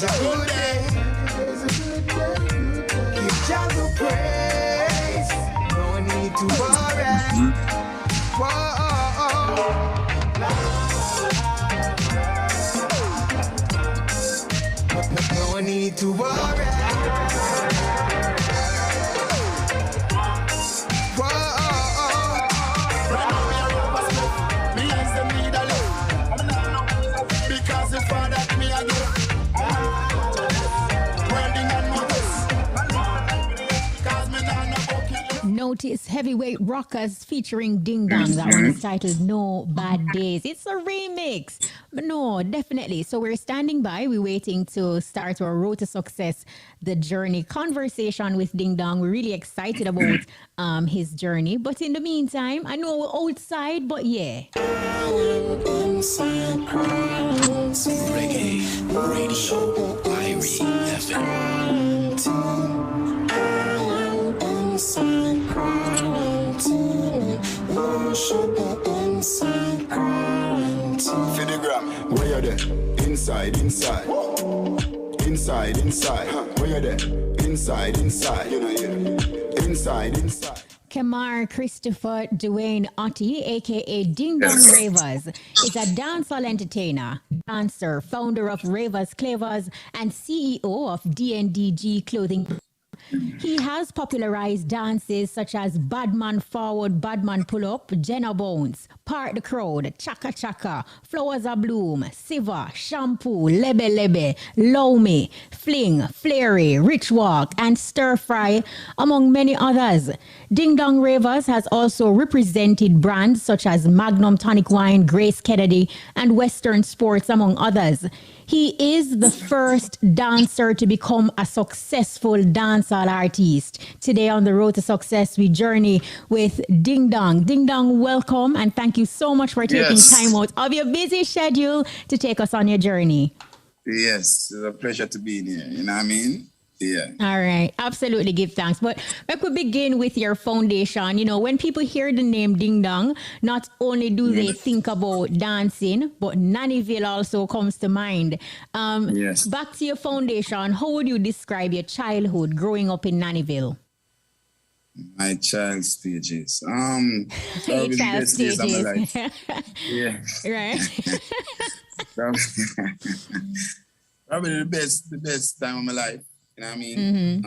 a good day. Give Jah the praise. No need to worry. Whoa. No need to worry. Notice Heavyweight Rockers featuring Ding Dong. That one is titled No Bad Days. It's a remix. But no, definitely. So we're standing by. We're waiting to start our Road to Success, the journey conversation with Ding Dong. We're really excited about his journey. But in the meantime, I know we're outside, but yeah. Reggae Radio, Irie FM. Fidigram, where you there? Inside. Inside. Where you there? Inside. You know, inside. Kemar Christopher Dwayne Otti, aka Ding Dong Ravers, is a dancehall entertainer, dancer, founder of Ravers Clavers, and CEO of DNDG Clothing. He has popularized dances such as Badman Forward, Badman Pull Up, Jenna Bones, Part the Crowd, Chaka Chaka, Flowers Are Bloom, Siva, Shampoo, Lebe Lebe, Low Me, Fling, Flary, Rich Walk, and Stir Fry, among many others. Ding Dong Ravers has also represented brands such as Magnum Tonic Wine, Grace Kennedy, and Western Sports, among others. He is the first dancer to become a successful dancehall artist. Today on the Road to Success, we journey with Ding Dong. Ding Dong, welcome, and thank you so much for taking time out of your busy schedule to take us on your journey. Yes, it's a pleasure to be here. You know what I mean? Yeah. All right. Absolutely give thanks. But we could begin with your foundation. You know, when people hear the name Ding Dong, not only do they think about dancing, but Nannyville also comes to mind. Yes. Back to your foundation, how would you describe your childhood growing up in Nannyville? My child stages. Probably the best days of my life. Yeah. Right. Probably the best time of my life. You know what I mean?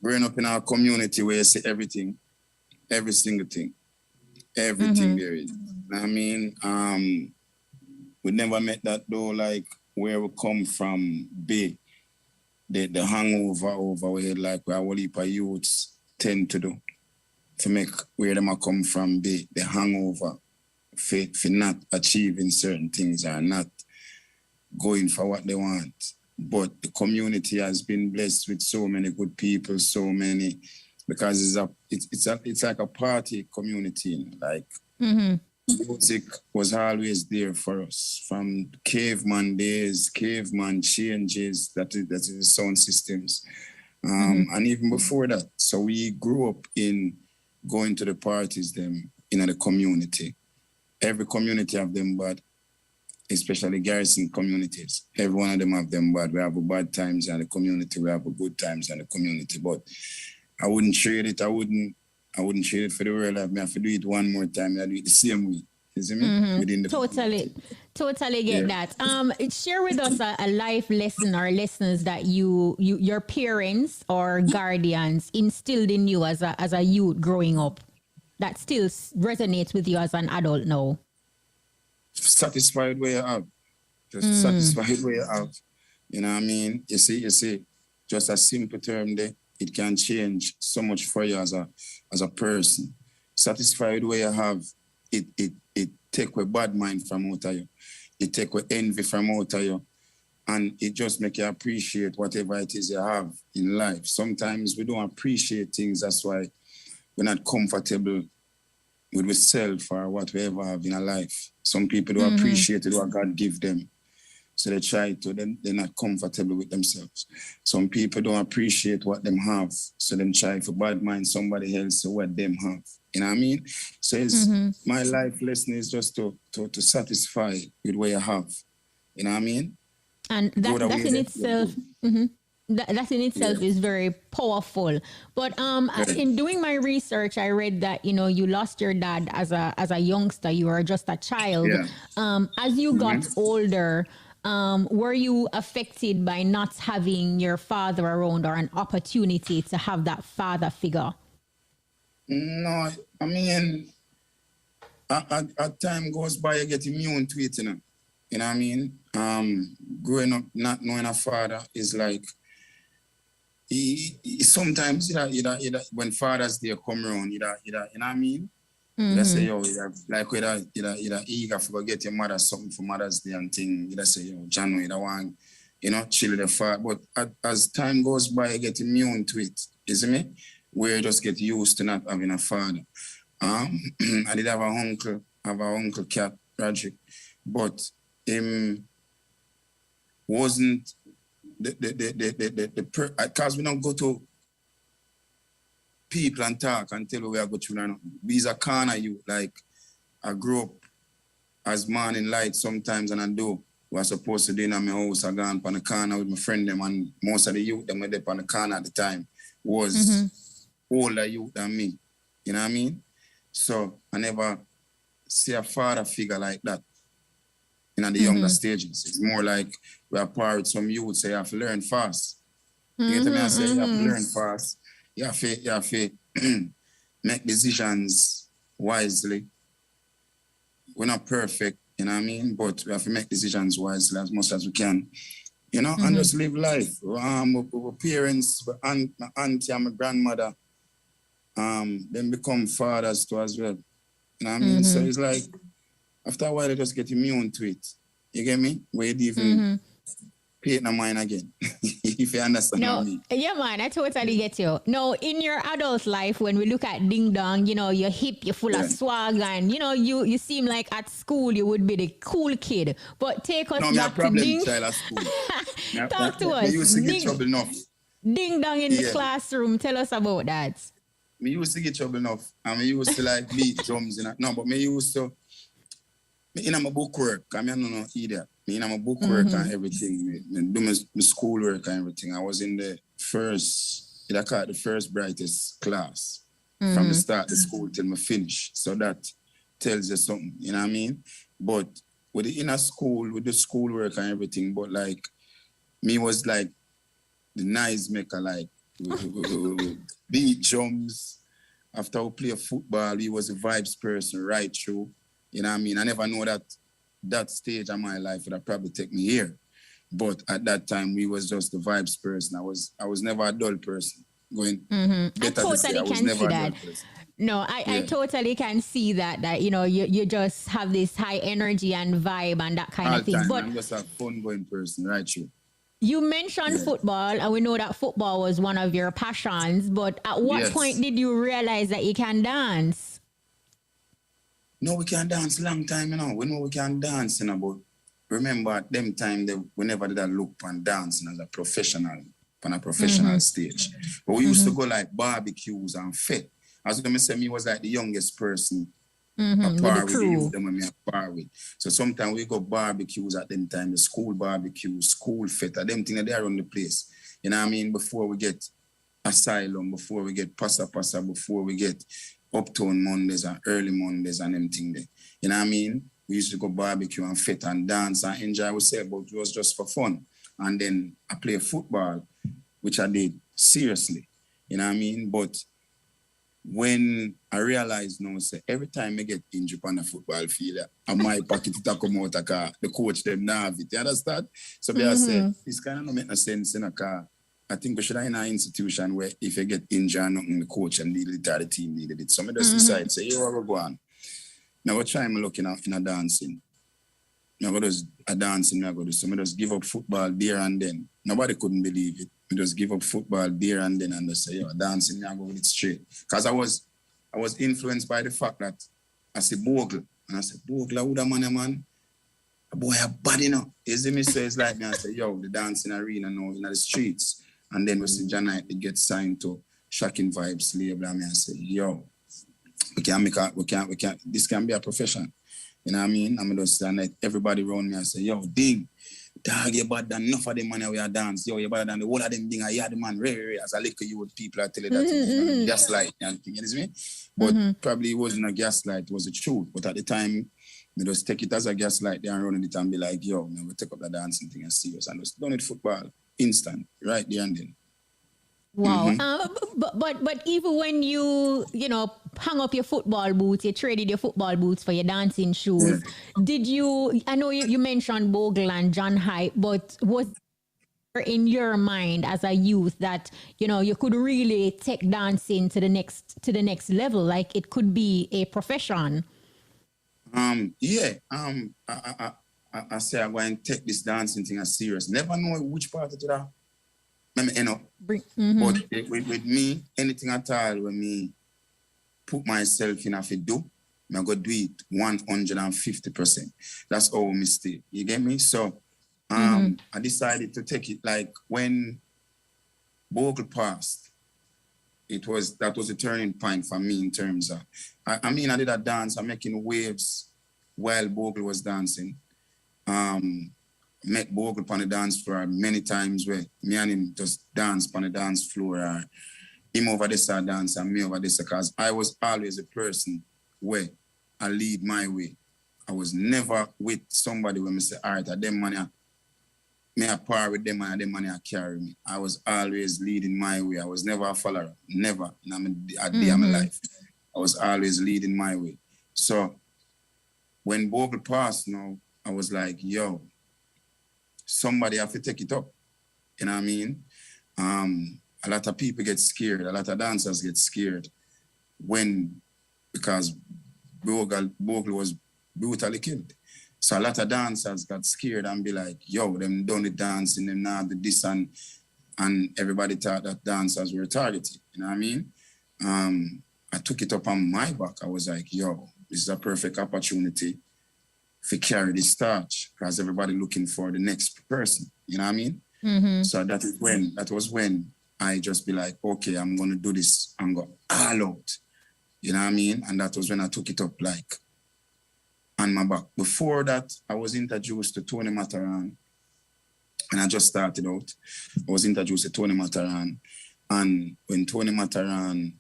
Growing up in our community where you see everything, every single thing, everything there is. You know what I mean? We never met that though, like where we come from, big. The hangover over where like where our heap of youths tend to do. To make where them come from be the hangover for not achieving certain things or not going for what they want. But the community has been blessed with so many good people, so many, because it's like a party community. Like music was always there for us from caveman days, caveman changes, that is the sound systems, and even before that. So we grew up in going to the parties them in the community. Every community have them, but especially garrison communities. Every one of them have them bad. We have a bad times in the community. We have a good times in the community. But I wouldn't trade it. I wouldn't trade it for the world. I have to do it one more time. I do it the same way. You see me? Within the Totally get that. Share with us a life lesson or lessons that your parents or guardians instilled in you as a youth growing up that still resonates with you as an adult now. Satisfied where you have. Just satisfied where you have. You know what I mean? You see, just a simple term there, it can change so much for you as a person. Satisfied where you have, it take away bad mind from out of you. It take away envy from out of you. And it just make you appreciate whatever it is you have in life. Sometimes we don't appreciate things, that's why we're not comfortable with ourselves or what we ever have in our life. Some people don't appreciate what God give them. So they try to, they're not comfortable with themselves. Some people don't appreciate what them have. So they try to bad mind somebody else what them have. You know what I mean? So it's, my life lesson is just to satisfy with what you have. You know what I mean? And Go the that way in that itself, that in itself yeah. is very powerful. But Yeah. in doing my research, I read that you lost your dad as a youngster. You were just a child. Yeah. As you got Mm-hmm. older, were you affected by not having your father around or an opportunity to have that father figure? No, I mean, as time goes by, you get immune to it, you know. You know what I mean? Growing up not knowing a father is like sometimes when Father's Day come around, you know what I mean? You just say, yo, like you eager for get your mother something for Mother's Day and thing. You just say, yo, John, you don't want, chill with the father. But as time goes by, you get immune to it, isn't me? Where you just get used to not having a father. I did have an uncle Cat Roderick, but him wasn't because we don't go to people and talk and tell we are go through now. We's a corner you like I grew up as morning light sometimes and I do. We are supposed to do in my house. I gone on the corner with my friend them and most of the youth them were there on the corner at the time was older youth than me. You know what I mean? So I never see a father figure like that in the younger stages. It's more like we are part with some youth, so you have to learn fast. You get me? I say you have to learn fast. You have to make decisions wisely. We're not perfect, you know what I mean? But we have to make decisions wisely as much as we can. And just live life. My parents, my auntie and my grandmother, then become fathers too as well. You know what I mean? So it's like, after a while, they just get immune to it. You get me? Where you even pay it no mind again. If you understand what I mean. Yeah, man, I totally get you. No, in your adult life, when we look at Ding Dong, you're hip, you're full of swag, and you seem like at school you would be the cool kid. But take us back to Ding. Child at school. Talk to us. Me used to get trouble enough. Ding Dong in the classroom. Tell us about that. Me used to get trouble enough. And me used to like beat drums in it. No, but me used to in my book work, I don't know either. Me in my book work and everything, me do my school work and everything. I was in the first brightest class from the start of the school till me finish. So that tells you something, you know what I mean? But with the inner school, with the school work and everything, but like me was like the noise maker, like beat drums. After we play football, he was a vibes person right through. You know what I mean? I never know that stage of my life would have probably take me here. But at that time, we was just the vibes person. I was never a dull person. I totally can see that. No, I totally can see that you just have this high energy and vibe and that kind of thing. Time, but I'm just a fun going person, right? True. You mentioned football, and we know that football was one of your passions. But at what point did you realize that you can dance? No, we can dance long time, We know we can dance, but remember at them time, we never did a look on dancing as a professional, on a professional stage. But we used to go like barbecues and fit. As I say, me was like the youngest person a par with you, them when me a par with. So sometimes we go barbecues at them time, the school barbecues, school fit, at them things that they are on the place. You know what I mean? Before we get Asylum, before we get Passa Passa, before we get Uptown Mondays and early Mondays and them thing there. You know what I mean? We used to go barbecue and fit and dance and enjoy ourselves, but it was just for fun. And then I play football, which I did seriously. You know what I mean? But when I realized now, say, every time I get injured on the football field, I might pocket it come out of car, the coach them now have it. You understand? So I said, this kind of don't make no sense in a car. I think we should have in an institution where if you get injured, nothing, the coach and the team needed it. So I just decide, say, yo, we're going. Now we're trying looking at in a dancing. Now we just a dancing, I go do. So I just give up football there and then. Nobody couldn't believe it. I just give up football there and then and just say, yo, dancing, I go with it straight. Because I was influenced by the fact that I see Bogle. And I said, Bogle, who the man? A boy a body now. You see me? So it's like me, I say, yo, the dancing arena now in the streets. And then we see John Knight get signed to Shocking Vibes label. And I say, yo, we can't, this can be a profession. You know what I mean? I'm just stand like everybody around me and say, yo, Ding, dog, you better than enough of them man we are dance. Yo, you better than the whole of them thing. I hear the man, rare, as a little you people are telling that gaslight and thing, you know me? But probably it wasn't a gaslight, it was the truth. But at the time, we just take it as a gaslight there and run it and be like, yo, man, we take up the dancing thing and serious. And just done it football, instant, right there and then. Wow. But even when you hung up your football boots, you traded your football boots for your dancing shoes, did you, I know you mentioned Bogle and John Hype, but was there in your mind as a youth that, you could really take dancing to the next level, like it could be a profession? I say I'm going to take this dancing thing as serious. Never know which part of that. But with me, anything at all, when me put myself in, if I do, I'm going to do it 150%. That's all me stay. You get me? So I decided to take it like when Bogle passed, that was a turning point for me in terms of, I did a dance, I'm making waves while Bogle was dancing. Met Bogle on the dance floor many times where me and him just dance on the dance floor, or him over this side dance and me over this, because I was always a person where I lead my way. I was never with somebody when I say, all right, them money, me I par with them and them money I carry me. I was always leading my way. I was never a follower, never. A day of my life. I was always leading my way. So when Bogle passed now, I was like, yo, somebody have to take it up. You know what I mean? A lot of people get scared. A lot of dancers get scared because Bogle was brutally killed. So a lot of dancers got scared and be like, yo, them done the dancing, them now the this and everybody thought that dancers were targeted. You know what I mean? I took it up on my back. I was like, yo, this is a perfect opportunity to carry this torch because everybody looking for the next person. You know what I mean? So that was when I just be like, okay, I'm going to do this and go all out. You know what I mean? And that was when I took it up like on my back. Before that, I was introduced to Tony Mataran. And I just started out. I was introduced to Tony Mataran. And when Tony Mataran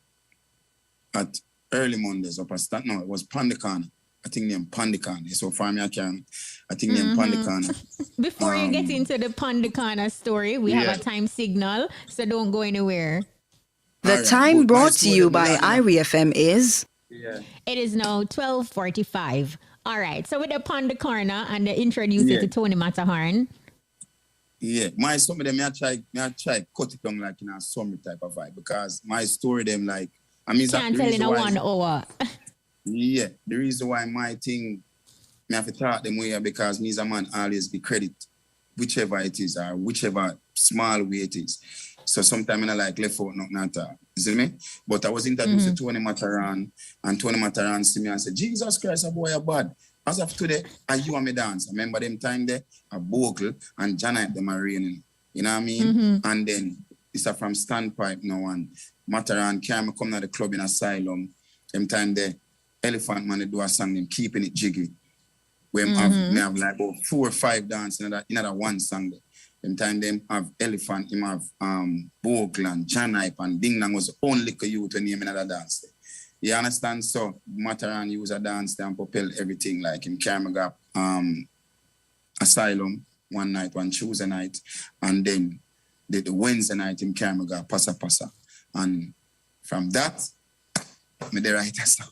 at early Mondays up at it was Pandikana. I think named Pandikana. So far me I think named Pandikana. Before you get into the Pandikana story, we have a time signal, so don't go anywhere. The time brought to you by Irie FM is... It is now 12:45. All right, so with the Pandikana and the introducer to Tony Matterhorn. Yeah, some of them I try cut it down like in a summary type of vibe because my story them like can't tell in a 1 hour. Yeah, the reason why my thing, me have to talk them way because me as a man always be credit, whichever it is or whichever small way it is. So sometimes I like left out nothing at all. You see me? But I was introduced to Tony Mataran and Tony Mataran see me and said, Jesus Christ, a boy are bad. As of today, are you and me dance? I remember them time there, a Bogle and Janite them are raining. You know what I mean? And then it's from Standpipe now and Mataran came come to the club in Asylum. Them time there. Elephant Man, they do a song, them keeping it jiggy. Where me have like about 4 or 5 dance in that one song. Them time them have Elephant, him have Bogle and John Hype and Ding Dong was the only youth to name another dance. You understand? So Mataran use a dance and propel everything like him carry got Asylum one night, one Tuesday night, and then the Wednesday night him carry got Pasa Pasa. And from that, me the writer song.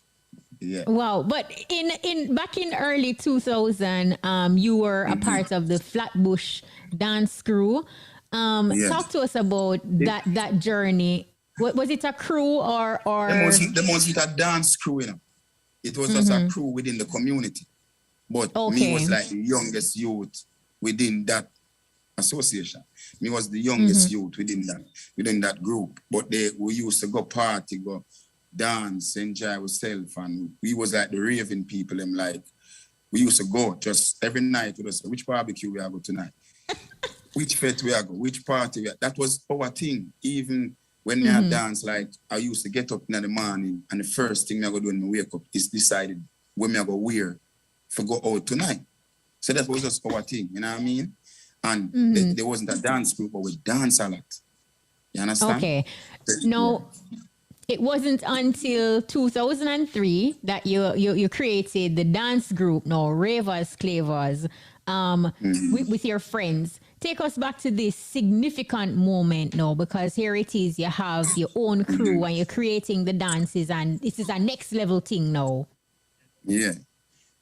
Yeah. Wow, but in back in early 2000, you were a part of the Flatbush dance crew. Talk to us about that journey. Was it a crew or? There wasn't a dance crew, you know. It was just a crew within the community. But me was like the youngest youth within that association. Me was the youngest youth within that group. But we used to go party, go dance, enjoy ourselves, and we was like the raving people. Them like we used to go just every night with us. Which barbecue we are go tonight? Which fete we are go? Which party we are? That was our thing. Even when we had dance, like I used to get up in the morning, and the first thing I go do when I wake up is decided when I go wear for go out tonight. So that was just our thing, you know what I mean? And there wasn't a dance group, but we dance a lot. You understand? Okay. No, it wasn't until 2003 that you created the dance group, no, Ravers Clavers, with your friends. Take us back to this significant moment now, because here it is, you have your own crew and you're creating the dances, and this is a next level thing now. Yeah.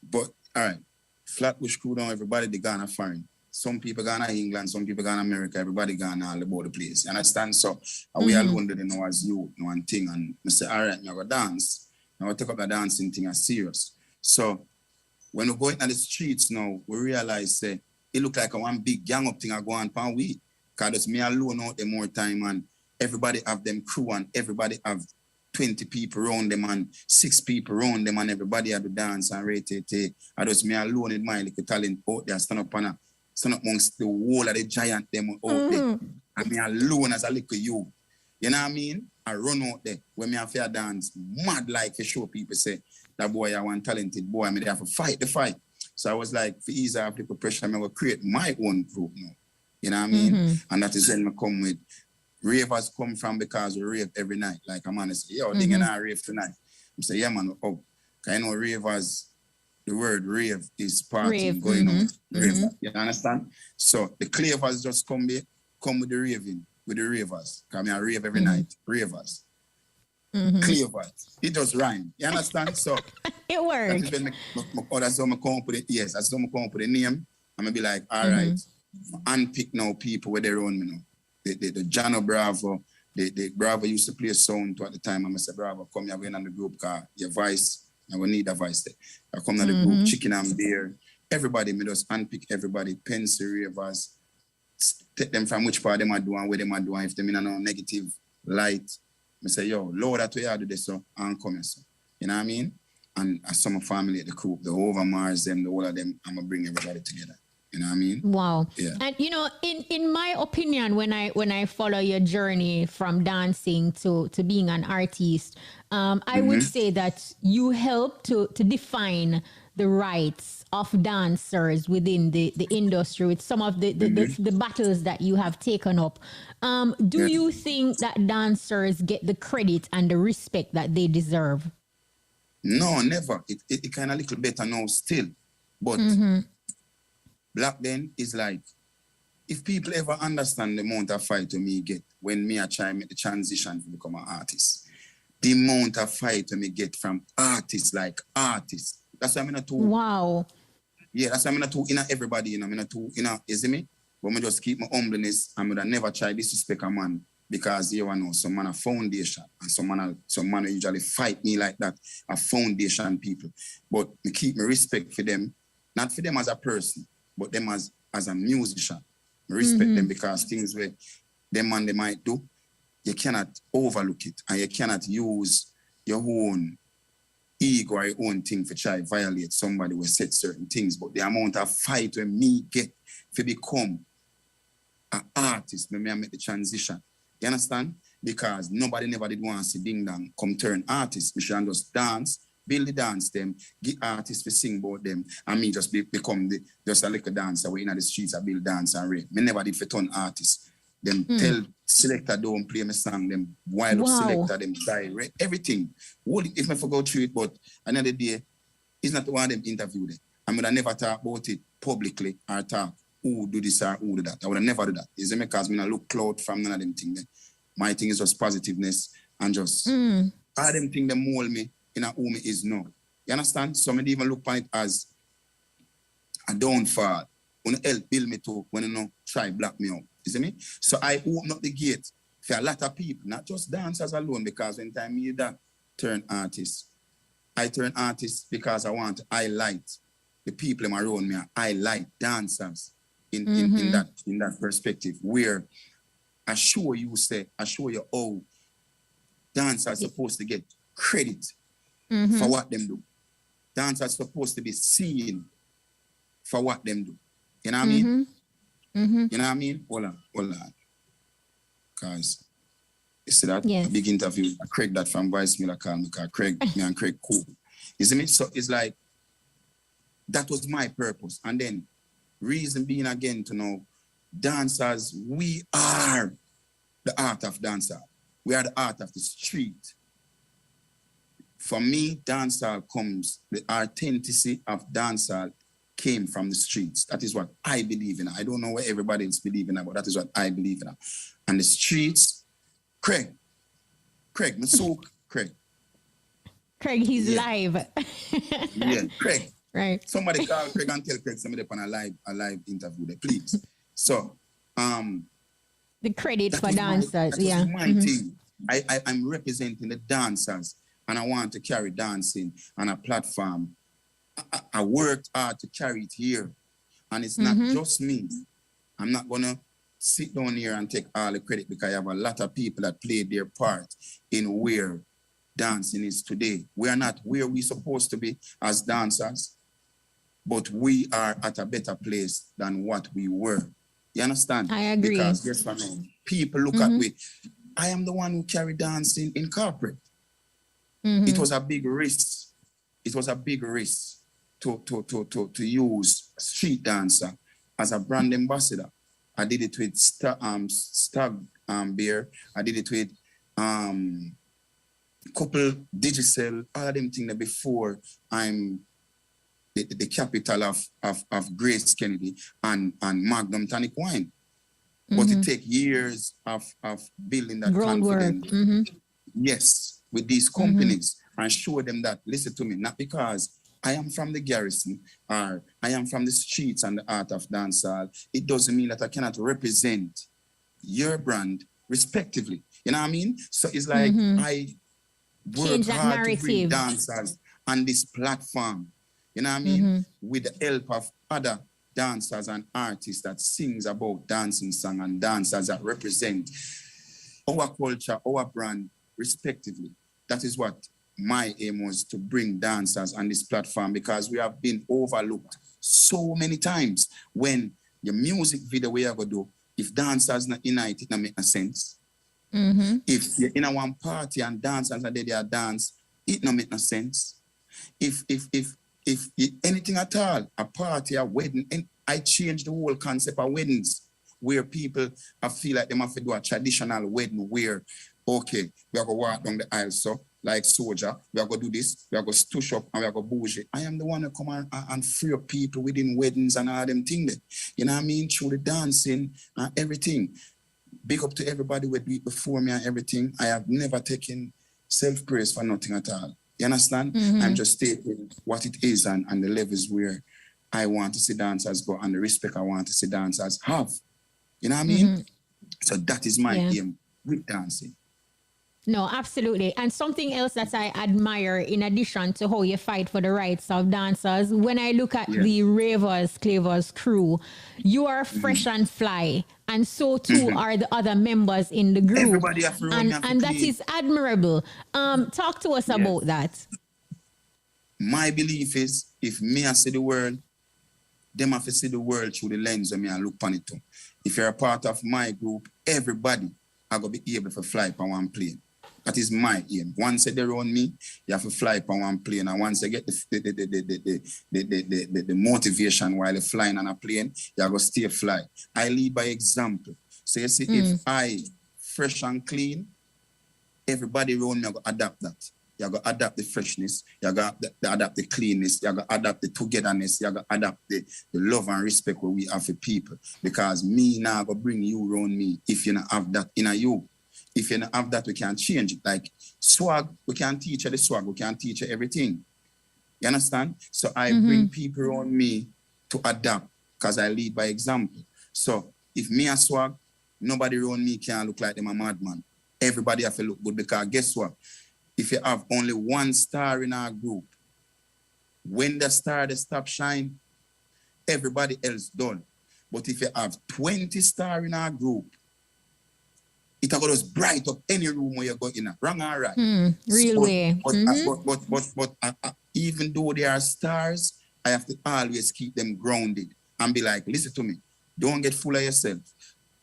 But, all right, Flatbush crew down, everybody, they gone foreign. Some people gone to England, some people gone to America, everybody gone all about the place. You understand? So, we alone didn't know as you, one thing. And I say, all right, I'm going to dance. Now I take up the dancing thing as serious. So, when we go into the streets now, we realize, say, it look like a one big gang up thing I go on per week. Because it's me alone out there more time, and everybody have them crew, and everybody have 20 people around them and 6 people around them, and everybody have to dance and rate. I just me alone in my little talent out there, stand up amongst the whole of the giant them out there. And me alone as a little you. You know what I mean? I run out there when me have to dance mad like to show people say that boy I one talented boy, I mean they have to fight the fight. So I was like, for ease of little pressure, I will create my own group now. You know what I mean? And that is when I come with ravers come from, because we rave every night. Like a man say, yo, they're gonna rave tonight. I say, yeah man, oh, cause I know ravers, the word rave is party going on. Rave, you understand? So the clavers just come with the raving, with the ravers. Cause I rave every night. Ravers. Clavers. It just rhyme. You understand? So it works. That's how I come up with it. Yes, that's how I come up with the name. I'm gonna be like, all right, unpick now people with their own, you know. The Jano Bravo, the Bravo used to play sound to at the time. I'm say, Bravo, come here, we're in the group car. Your voice, I will need a voice there. I come to the group, Chicken and Beer. Everybody, me just unpick everybody, Pencil Ravers, take them from which part them are doing, where them are doing. If them in a negative light, I say, yo, Lord, that way I do this, so I'm coming, so. You know what I mean? And as some family at the group, the Overmars, them, the whole of them, I'm gonna bring everybody together. You know what I mean? Wow. Yeah. And you know, in my opinion, when I follow your journey from dancing to being an artist, I would say that you help to define the rights of dancers within the industry with some of the battles that you have taken up. Do you think that dancers get the credit and the respect that they deserve? No, never. It kind of little better now still. But Black then is like, if people ever understand the amount of fight me get when me I try to make the transition to become an artist, the amount of fight me get from artists like artists. That's why I'm not too. Wow. Yeah, that's why I'm not too in everybody, you know. I'm not too in you see me? But I just keep my humbleness. I'm gonna never try disrespect a man, because you know some man a foundation and some man usually fight me like that, a foundation people. But me keep my respect for them, not for them as a person, but them as a musician. I respect them, because things where them man they might do, you cannot overlook it, and you cannot use your own ego or your own thing to try violate somebody who said certain things. But the amount of fight when me get to become an artist, when I make the transition, you understand? Because nobody never did want to see Ding Dong come turn artist. We should just dance, build the dance them, get artists to sing about them, and me just become just a little dancer. We in the streets, I build dance and rap. Me never did for turn artists. Them tell selector don't play my song, them wild up selector, them direct, everything. If I forgot through it, but another day, it's not one of them interview them. I would have never talk about it publicly or talk who do this or who do that. I would have never do that. It's because I look cloud from none of them things. My thing is just positiveness and just all them things them mold me in a who me is now. You understand? So I even look upon it as a downfall. When help build me to when you know try black me out. You see me? So I open up the gate for a lot of people, not just dancers alone, because when time me that turn artist, I turn artist because I want to highlight the people around me. I highlight dancers in that perspective, where I show you how dancers are supposed to get credit for what them do. Dancers are supposed to be seen for what them do. You know what I mean? You know what I mean? Hold on. Because you see that big interview, Craig that from Vice Miller called me, because me and Craig cool. You see me? So it's like, that was my purpose. And then reason being again to know dancers, we are the art of dancer. We are the art of the street. For me, dancehall comes, the authenticity of dancehall came from the streets. That is what I believe in. I don't know what everybody else believes in, but that is what I believe in. And the streets, Craig, Masook, Craig. Craig, he's live. Yeah, Craig. Right. Somebody call Craig and tell Craig somebody on a live interview there, please. So, the credit for that dancers, is my thing. I'm representing the dancers, and I want to carry dancing on a platform. I worked hard to carry it here, and it's not just me. I'm not gonna sit down here and take all the credit because I have a lot of people that played their part in where dancing is today. We are not where we're supposed to be as dancers, but we are at a better place than what we were. You understand? I agree. Because guess what? People look at me. I am the one who carried dancing in corporate. It was a big risk. It was a big risk to use street dancer as a brand ambassador. I did it with Stag Beer. I did it with couple Digicel, all of them things before I'm the capital of Grace Kennedy and Magnum Tonic Wine. But it takes years of building that confidence. Yes, with these companies and show them that, listen to me, not because I am from the garrison or I am from the streets and the art of dancehall, it doesn't mean that I cannot represent your brand respectively. You know what I mean? So it's like I work hard to bring dancers on this platform. You know what I mean? With the help of other dancers and artists that sings about dancing song and dancers that represent our culture, our brand, respectively. That is what my aim was, to bring dancers on this platform, because we have been overlooked so many times. When your music video we are going to do, if dancers not unite, it not make no sense. If you're in a one party and dancers are there, they are dance, it not make no sense. If anything at all, a party, a wedding, and I changed the whole concept of weddings, where people feel like they have to do a traditional wedding where, okay, we are going to walk down the aisle, so like soldier, we are going to do this, we are going to stush up, and we are going to bougie. I am the one who come and free up people within weddings and all them things. You know what I mean? Through the dancing and everything. Big up to everybody who do it before me and everything. I have never taken self-praise for nothing at all. You understand? I'm just stating what it is and the levels where I want to see dancers go and the respect I want to see dancers have. You know what I mean? So that is my aim with dancing. No, absolutely. And something else that I admire, in addition to how you fight for the rights of dancers, when I look at the Ravers, Clavers crew, you are fresh and fly. And so too are the other members in the group. Everybody have to run and that is admirable. Talk to us about that. My belief is, if me I see the world, them have to see the world through the lens of me and look upon it too. If you're a part of my group, everybody are going to be able to fly on one plane. That is my aim. Once they're on me, you have to fly on one plane. And once you get the motivation while you're flying on a plane, you have to stay fly. I lead by example. So you see, if I fresh and clean, everybody around me are going to adapt that. You have to adapt the freshness, you have to adapt the cleanness, you have to adapt the togetherness, you have to adapt the love and respect we have for people. Because me now going to bring you around me if you don't have that in you. If you don't have that, we can change it. Like swag, we can teach you the swag, we can teach you everything. You understand? So I bring people around me to adapt because I lead by example. So if me a swag, nobody around me can look like them a madman. Everybody have to look good, because guess what? If you have only one star in our group, when the star they stop shine, everybody else done. But if you have 20 stars in our group, it will just bright up any room where you go in. Wrong or right? Real way. But even though they are stars, I have to always keep them grounded and be like, listen to me. Don't get full of yourself.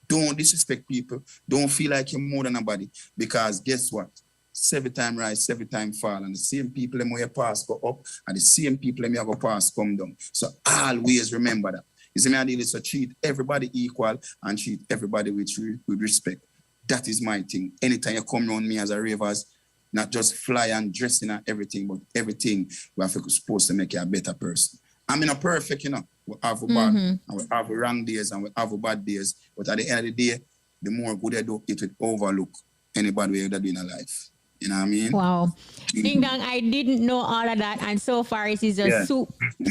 Don't disrespect people. Don't feel like you're more than nobody. Because guess what? 7 times rise, 7 times fall. And the same people them where you pass go up, and the same people them you go pass come down. So always remember that. You see me ideally, so treat everybody equal and treat everybody with respect. That is my thing. Anytime you come around me as a ravers, not just fly and dressing and everything, but everything we are supposed to make you a better person. I'm not perfect, you know. We have a bad, and we have wrong days, and we have bad days. But at the end of the day, the more good I do, it will overlook anybody that do in life. You know what I mean? Wow. Ding Dong, I didn't know all of that. And so far, it is just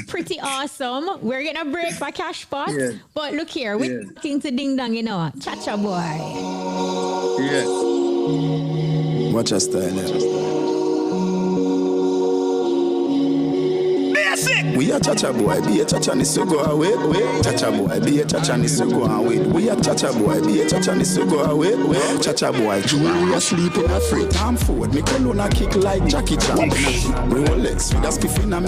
pretty awesome. We're going to break for Cash Pot. Yeah. But look here, we're talking to Ding Dong, you know, Chacha boy. Yes. Watch your style, We are Chacha boy, be a Chacha needs to go away. Chacha boy, be a Chacha needs to go away. We are Chacha boy, be a Chacha needs to go away. Chacha boy, we are sleeping a free time forward. Me colonna kick like Jackie Chan. Rolex, with a spiff in a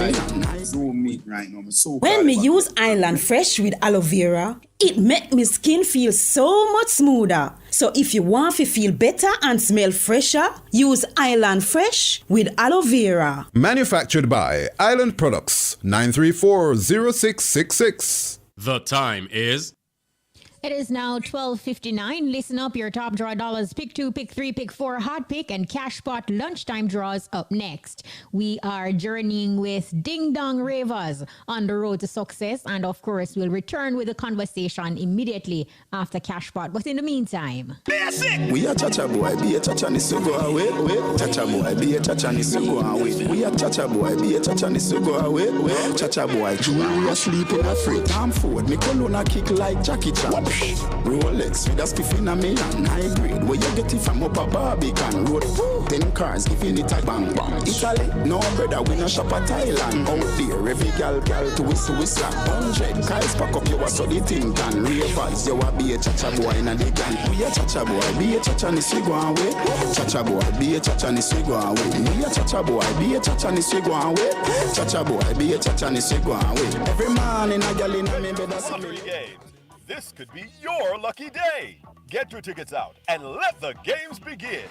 When me use Island Fresh with aloe vera, it make me skin feel so much smoother. So if you want to feel better and smell fresher, use Island Fresh with aloe vera. Manufactured by Island Products, 934-0666. The time is... It is now 12:59. Listen up, your top draw dollars. Pick 2, pick 3, pick 4, hot pick, and Cash Pot lunchtime draws up next. We are journeying with Ding Dong Ravers on the road to success. And of course, we'll return with the conversation immediately after Cash Pot. But in the meantime... We are Chacha boy, be a Chacha needs to go away. Chacha boy, be a Chacha needs to go away. We are Chacha boy, be a Chacha needs to go away. Chacha boy, we are sleeping a free time forward. Me colonna kick like Jackie Chan. Rolex with a spiff in a million high grade. Where you get it from up a Barbican road. 10 cars giving it a bang bang. Italy, no brother, we no shop at Thailand. Out there, every gal to whistle 100 cars pack up you so the thing can ravers. You a be a Chacha boy in a the gang. We a Chacha boy, be a Chacha ni go away. Chacha boy, be a Chacha ni go away. We a Chacha boy, be a Chacha ni go away. Chacha boy, be a Chacha ni go away. Every man in a gal in a me better see. This could be your lucky day. Get your tickets out and let the games begin.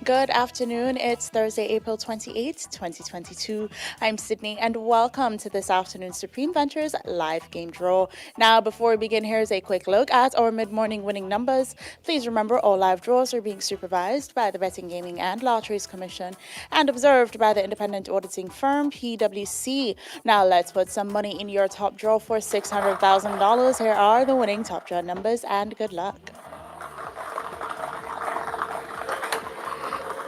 Good afternoon. It's Thursday, April 28th, 2022. I'm Sydney, and welcome to this afternoon's Supreme Ventures live game draw. Now, before we begin, here's a quick look at our mid-morning winning numbers. Please remember all live draws are being supervised by the Betting, Gaming and Lotteries Commission and observed by the independent auditing firm PwC. Now, let's put some money in your top draw for $600,000. Here are the winning top draw numbers, and good luck.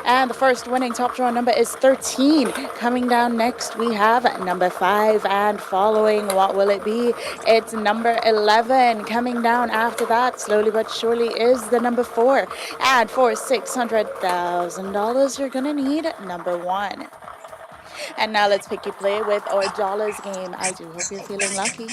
And the first winning top draw number is 13. Coming down next, we have number 5. And following, what will it be? It's number 11. Coming down after that, slowly but surely, is the number 4. And for $600,000, you're going to need number 1. And now let's pick your play with our dollars game. I do hope you're feeling lucky.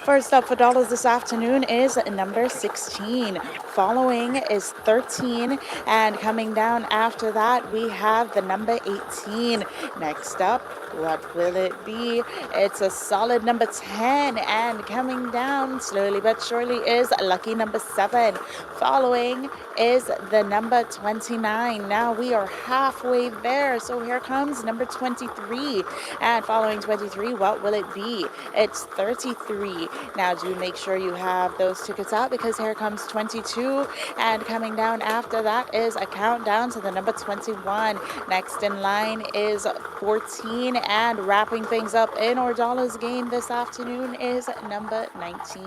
First up for dollars this afternoon is number 16. Following is 13. And coming down after that, we have the number 18. Next up, what will it be? It's a solid number 10. And coming down slowly but surely is lucky number 7. Following is the number 29. Now we are halfway there. So here comes number 23. And following 23, what will it be? It's 33. Now do make sure you have those tickets out, because here comes 22. And coming down after that is a countdown to the number 21. Next in line is 14. And wrapping things up in our dollars game this afternoon is number 19.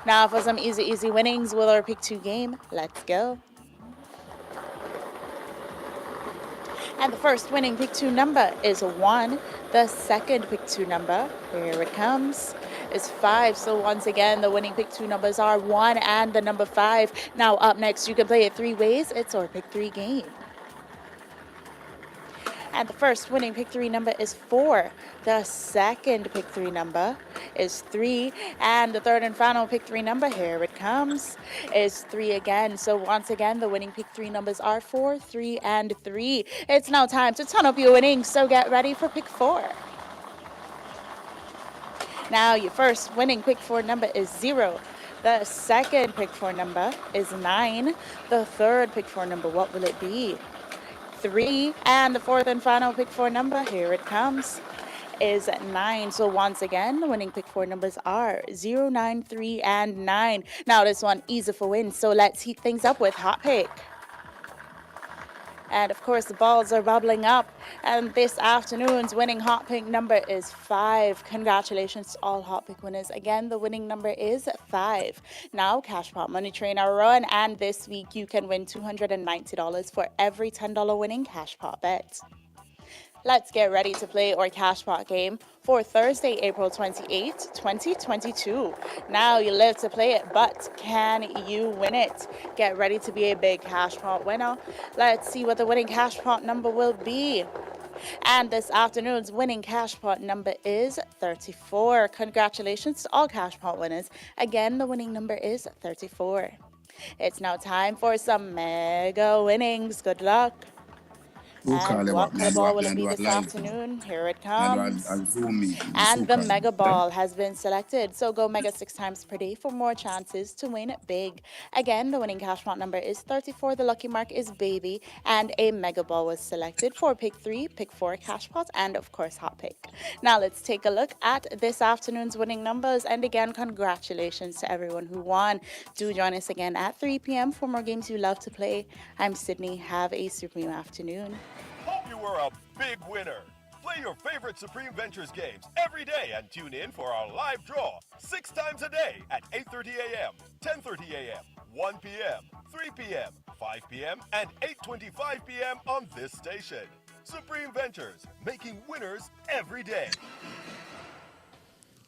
Now for some easy winnings with our pick 2 game, let's go. And the first winning pick 2 number is 1. The second pick 2 number, here it comes, is 5. So once again, the winning pick 2 numbers are 1 and the number 5. Now up next, you can play it 3 ways. It's our pick 3 game. And the first winning pick 3 number is 4. The second pick 3 number is 3. And the third and final pick 3 number, here it comes, is 3 again. So once again, the winning pick 3 numbers are 4, 3, and 3. It's now time to turn up your winnings, so get ready for pick 4. Now your first winning pick 4 number is 0. The second pick 4 number is 9. The third pick 4 number, what will it be? 3. And the fourth and final pick 4 number, here it comes, is 9. So once again, the winning pick 4 numbers are 0, 9, 3, and 9. Now this one easy for win, so let's heat things up with hot pick. And of course, the balls are bubbling up. And this afternoon's winning hot pick number is 5. Congratulations to all hot pick winners. Again, the winning number is 5. Now, Cash Pot Money Train are run. And this week, you can win $290 for every $10 winning Cash Pot bet. Let's get ready to play our Cash Pot game for Thursday, April 28th, 2022. Now you live to play it, but can you win it? Get ready to be a big Cash Pot winner. Let's see what the winning Cash Pot number will be. And this afternoon's winning Cash Pot number is 34. Congratulations to all Cash Pot winners. Again, the winning number is 34. It's now time for some mega winnings. Good luck. And what kind of ball will it be this afternoon? Here it comes. And the mega ball has been selected. So go mega 6 times per day for more chances to win big. Again, the winning Cash Pot number is 34. The lucky mark is baby. And a mega ball was selected for pick 3, pick 4 Cash Pot, and of course hot pick. Now let's take a look at this afternoon's winning numbers. And again, congratulations to everyone who won. Do join us again at 3 p.m. for more games you love to play. I'm Sydney. Have a supreme afternoon. Hope you were a big winner. Play your favorite Supreme Ventures games every day and tune in for our live draw 6 times a day at 8:30 a.m., 10:30 a.m., 1 p.m., 3 p.m., 5 p.m., and 8:25 p.m. on this station. Supreme Ventures, making winners every day.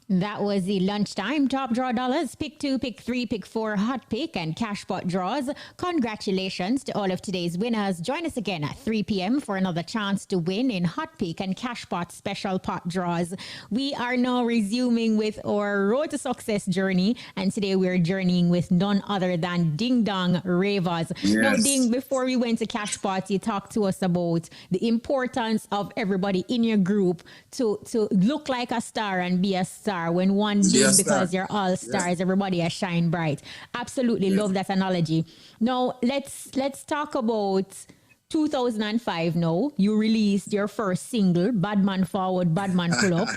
That was the lunchtime top draw dollars, pick 2, pick 3, pick 4, hot pick, and cash pot draws. Congratulations to all of today's winners. Join us again at 3 p.m. for another chance to win in hot pick and cash pot special pot draws. We are now resuming with our road to success journey, and today we're journeying with none other than Ding Dong Ravers. Yes. Now, Ding, before we went to cash pot, you talked to us about the importance of everybody in your group to look like a star and be a star. When one ding, because you're all stars, everybody has shine bright. Absolutely love that analogy. Now let's talk about 2005. Now you released your first single, "Bad Man Forward, Bad Man Pull Up."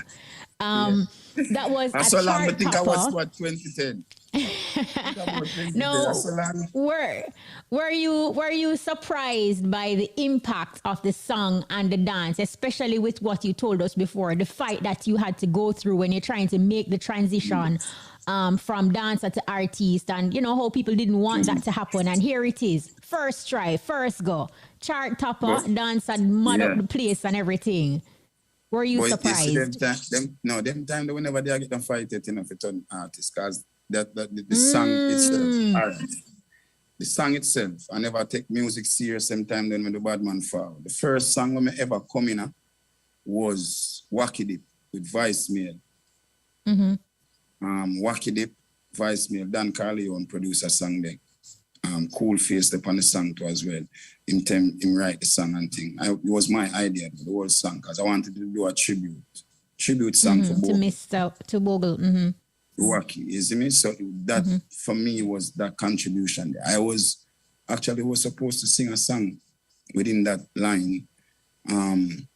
That was a so long. I chart think topper. I was 2010. No, were you surprised by the impact of the song and the dance, especially with what you told us before, the fight that you had to go through when you're trying to make the transition from dancer to artist, and you know how people didn't want that to happen, and here it is, first try, first go, chart topper, dance and mud up the place and everything. Were you surprised? Them time they will never get them fight it, for turn artist, because the song itself, the song itself, I never take music serious sometime then when the Bad Man Forward. The first song when I ever come in was Wacky Dip with Vice Mail. Wacky Dip, Vice Mail, Dan Carleon produced a song there. Cool Face up on the song too as well. Him write the song and thing. It was my idea, the whole song, because I wanted to do a tribute song for Bogle. To Bogle. Wacky, you see me? So that for me was that contribution there. I was supposed to sing a song within that line. And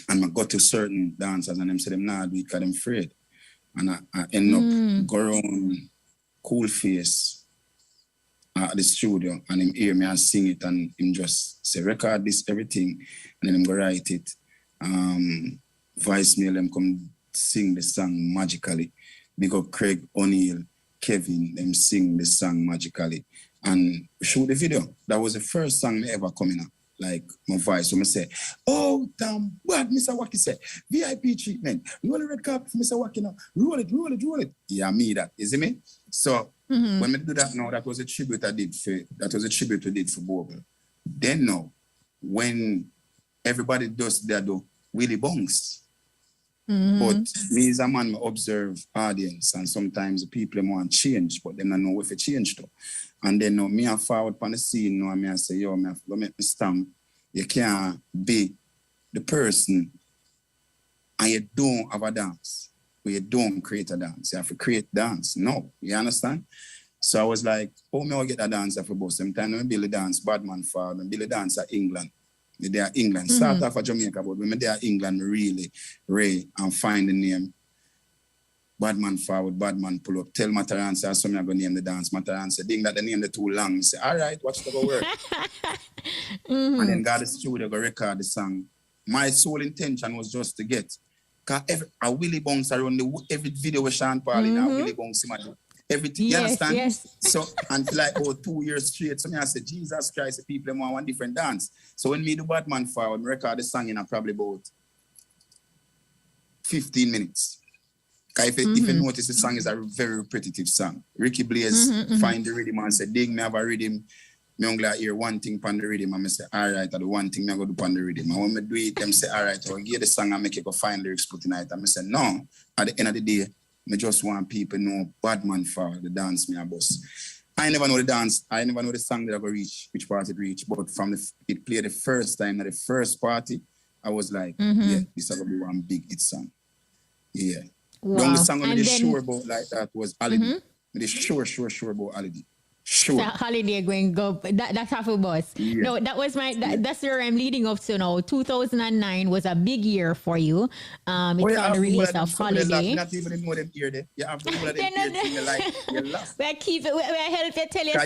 I got to certain dancers and them said them nah do it because them afraid. And I end up go around Cool Face at the studio and him hear me and sing it and him just say record this everything and then him go write it. Vice Mail them come sing the song magically. Because Craig O'Neill, Kevin, them sing the song magically. And shoot the video. That was the first song I ever come in. Like my voice. So I say, oh, damn, what Mr. Wacky said? VIP treatment. Roll the red carpet for Mr. Wacky now. Roll it. Yeah, me that. You see me? So when I do that now, that was a tribute I did for Bogle. Then now, when everybody does their Willie Bongs. But me as a man, I observe audience, and sometimes the people want change, but they don't know if it change though. And then me I forward on the scene, and I say, yo, I have to make me stamp. You can't be the person and you don't have a dance, or you don't create a dance. You have to create dance. No, you understand? So I was like, oh, me I get a dance for both. Sometimes I build a dance, Bad Man Forward, and build a dance at England. Me there England. Start off for Jamaica, but when me there England, really, Ray, and find the name. Badman forward, Badman pull up. Tell Mataran, say, so me I go name the dance. Mataran say, ding that the name the too long. Me say, all right, watch the go work. And then got the studio, go record the song. My sole intention was just to get, cause a Willie Bounce around every video with Sean Paul in a Willie Bounce imagine. Everything, you understand? Yes. So, and like 2 years straight, so me I said, Jesus Christ, the people want one different dance. So when me do Batman forward, me record the song in a probably about 15 minutes. If you notice, the song is a very repetitive song. Ricky Blaze find the rhythm and say, ding, me have a rhythm. Me only hear one thing on the rhythm and I say, all right, the one thing I go do on the rhythm. And when I do it, them say, all right, I'll give the song and make it go find lyrics put in it. And I say, no, at the end of the day, I just want people know Badman for the dance me a boss. I never know the dance. I never know the song that I go reach, which part it reach. But from it played the first time at the first party, I was like, yeah, this is going to be one big hit song. Yeah. Wow. The only song I'm really sure about like that was Holiday. I'm sure about Holiday. Sure. So Holiday going go. That's half a boss. Yeah. No, that was that's where I'm leading up to now. 2009 was a big year for you. It saw the release of Holiday. Not even know them here. You have to know them here. You like you laugh. We keep it. We help you tell your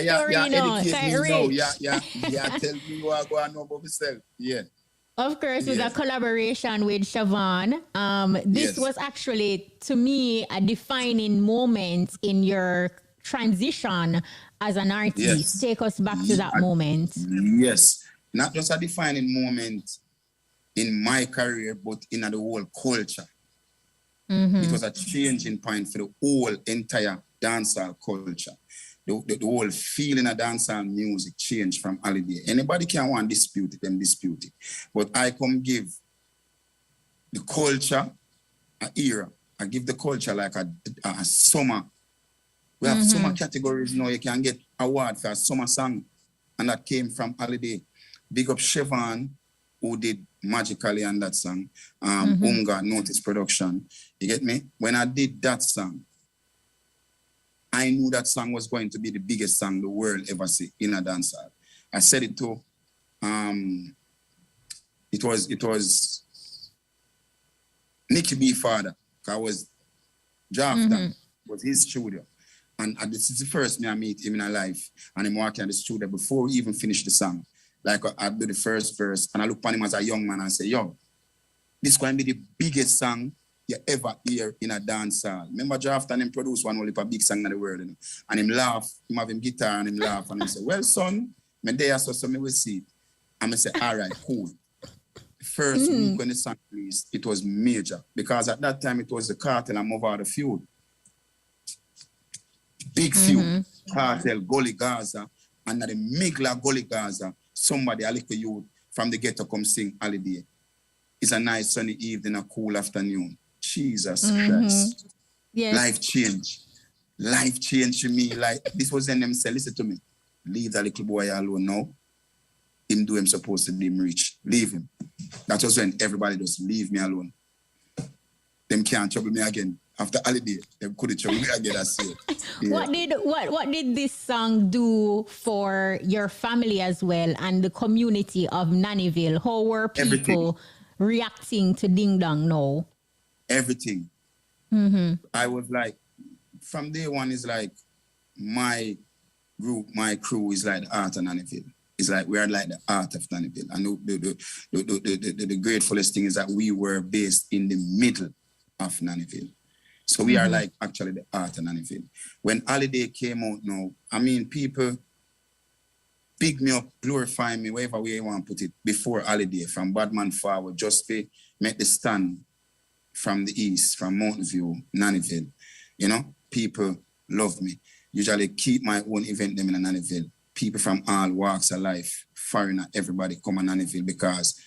story. Yeah, tell me you are going to know about yourself. Yeah. Of course, with a collaboration with Siobhan. This was actually, to me, a defining moment in your transition as an artist. Yes. Take us back to that moment. Yes. Not just a defining moment in my career, but in the whole culture. It was a changing point for the whole entire dancehall culture. The whole feeling of dancehall music changed from Holiday. Anybody can want to dispute it, them dispute it. But I come give the culture an era. I give the culture like a summer. We have summer categories now. You can get award for a summer song. And that came from Holiday. Big up Siobhan, who did magically on that song. Unga, Notice Production. You get me? When I did that song, I knew that song was going to be the biggest song the world ever see in a dancehall. I said it to, it was Nicky B father. I was drafted, was his studio. And this is the first me I meet him in a life. And I'm walking in the studio before we even finish the song. Like I do the first verse and I look upon him as a young man and say, yo, this is going to be the biggest song you ever hear in a dance hall. Remember Draft and him produce one only a big song in the world, you know? And him laugh, him have him guitar and him laugh and him say, well, son, me there so me will see it. And I say, all right, cool. The first week when the song released, it was major because at that time it was the Cartel and Movado feud. Big feud. Cartel, Gully Gaza, and at the Migla Gully Gaza, somebody, a little youth from the ghetto come sing Holiday. It's a nice sunny evening, a cool afternoon. Jesus Christ. Yes. Life change to me. Like, this was in them say, listen to me. Leave that little boy alone now. Him do him supposed to be him rich. Leave him. That was when everybody just leave me alone. Them can't trouble me again. After Holiday, them couldn't trouble me again. I see. Yeah. What did this song do for your family as well and the community of Nannyville? How were people reacting to Ding Dong now? Everything. I was like, from day one, is like my group, my crew is like the art of Nannyville. It's like we are like the art of Nannyville. And the gratefulest thing is that we were based in the middle of Nannyville. So we are like actually the art of Nannyville. When Holiday came out now, I mean, people pick me up, glorify me, whatever way you want to put it, before Holiday, from Badman forward, just to make the stand from the east, from Mountain View, Nannyville. You know, people love me. Usually keep my own event them in Nannyville. People from all walks of life, foreigner, everybody come to Nannyville because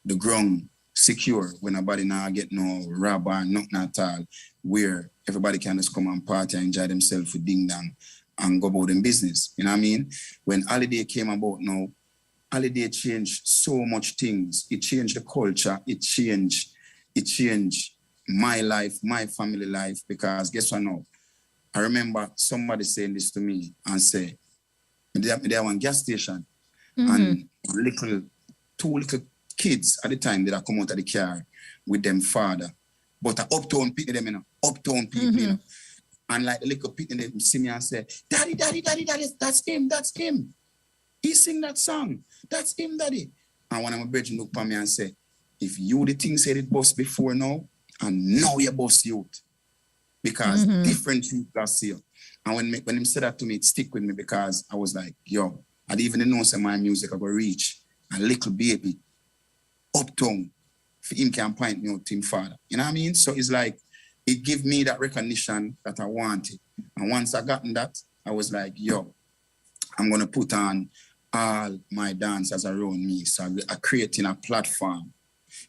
the ground secure when nobody now get no rob or nothing at all, where everybody can just come and party and enjoy themselves with Ding Dong and go about them business. You know what I mean? When Holiday came about now, Holiday changed so much things. It changed the culture. It changed my life, my family life, because guess what now? I remember somebody saying this to me and say, they have one gas station and a little two little kids at the time that I come out of the car with them father. But uptown people, them, you know, uptown people, you know. And like the little people, they see me and say, Daddy, that's him. He sing that song. That's him, Daddy. And one of my brethren look at me and say, if you the thing said it bust before now, and now you bust youth. Because different people are see you. And when him said that to me, it stick with me because I was like, yo, I didn't even know some my music I go reach a little baby uptown for him can point me out to him father. You know what I mean? So it's like, it give me that recognition that I wanted. And once I gotten that, I was like, yo, I'm going to put on all my dancers around me. So I'm creating a platform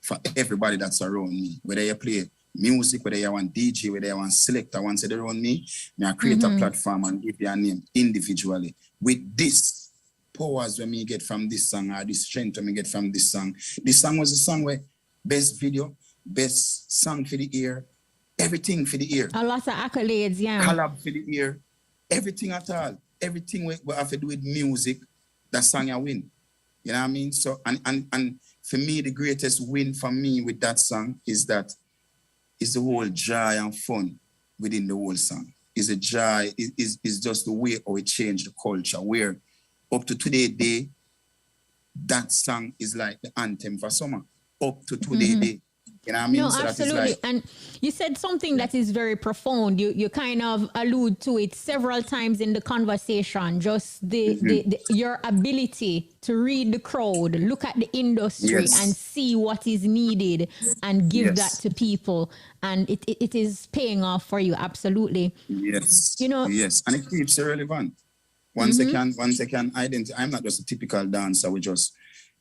for everybody that's around me. Whether you play music, whether you want DJ, whether you want selector, once they're around me, I create a platform and give you a name individually. With this powers when me get from this song or this strength when me get from this song. This song was a song where best video, best song for the ear, everything for the ear. A lot of accolades, yeah. Collab for the ear, everything at all. Everything we have to do with music, that song I win. You know what I mean? So, and for me, the greatest win for me with that song is that it's the whole joy and fun within the whole song. Is a joy, is just the way how it changed the culture, where up to today day, that song is like the anthem for summer. Up to today day. You know what I mean? No, so absolutely. That is like, and you said something that is very profound. You kind of allude to it several times in the conversation, just the your ability to read the crowd, look at the industry and see what is needed and give that to people. And it is paying off for you. Absolutely. Yes. You know, yes. And it keeps it relevant. Once they can identify, I'm not just a typical dancer. We just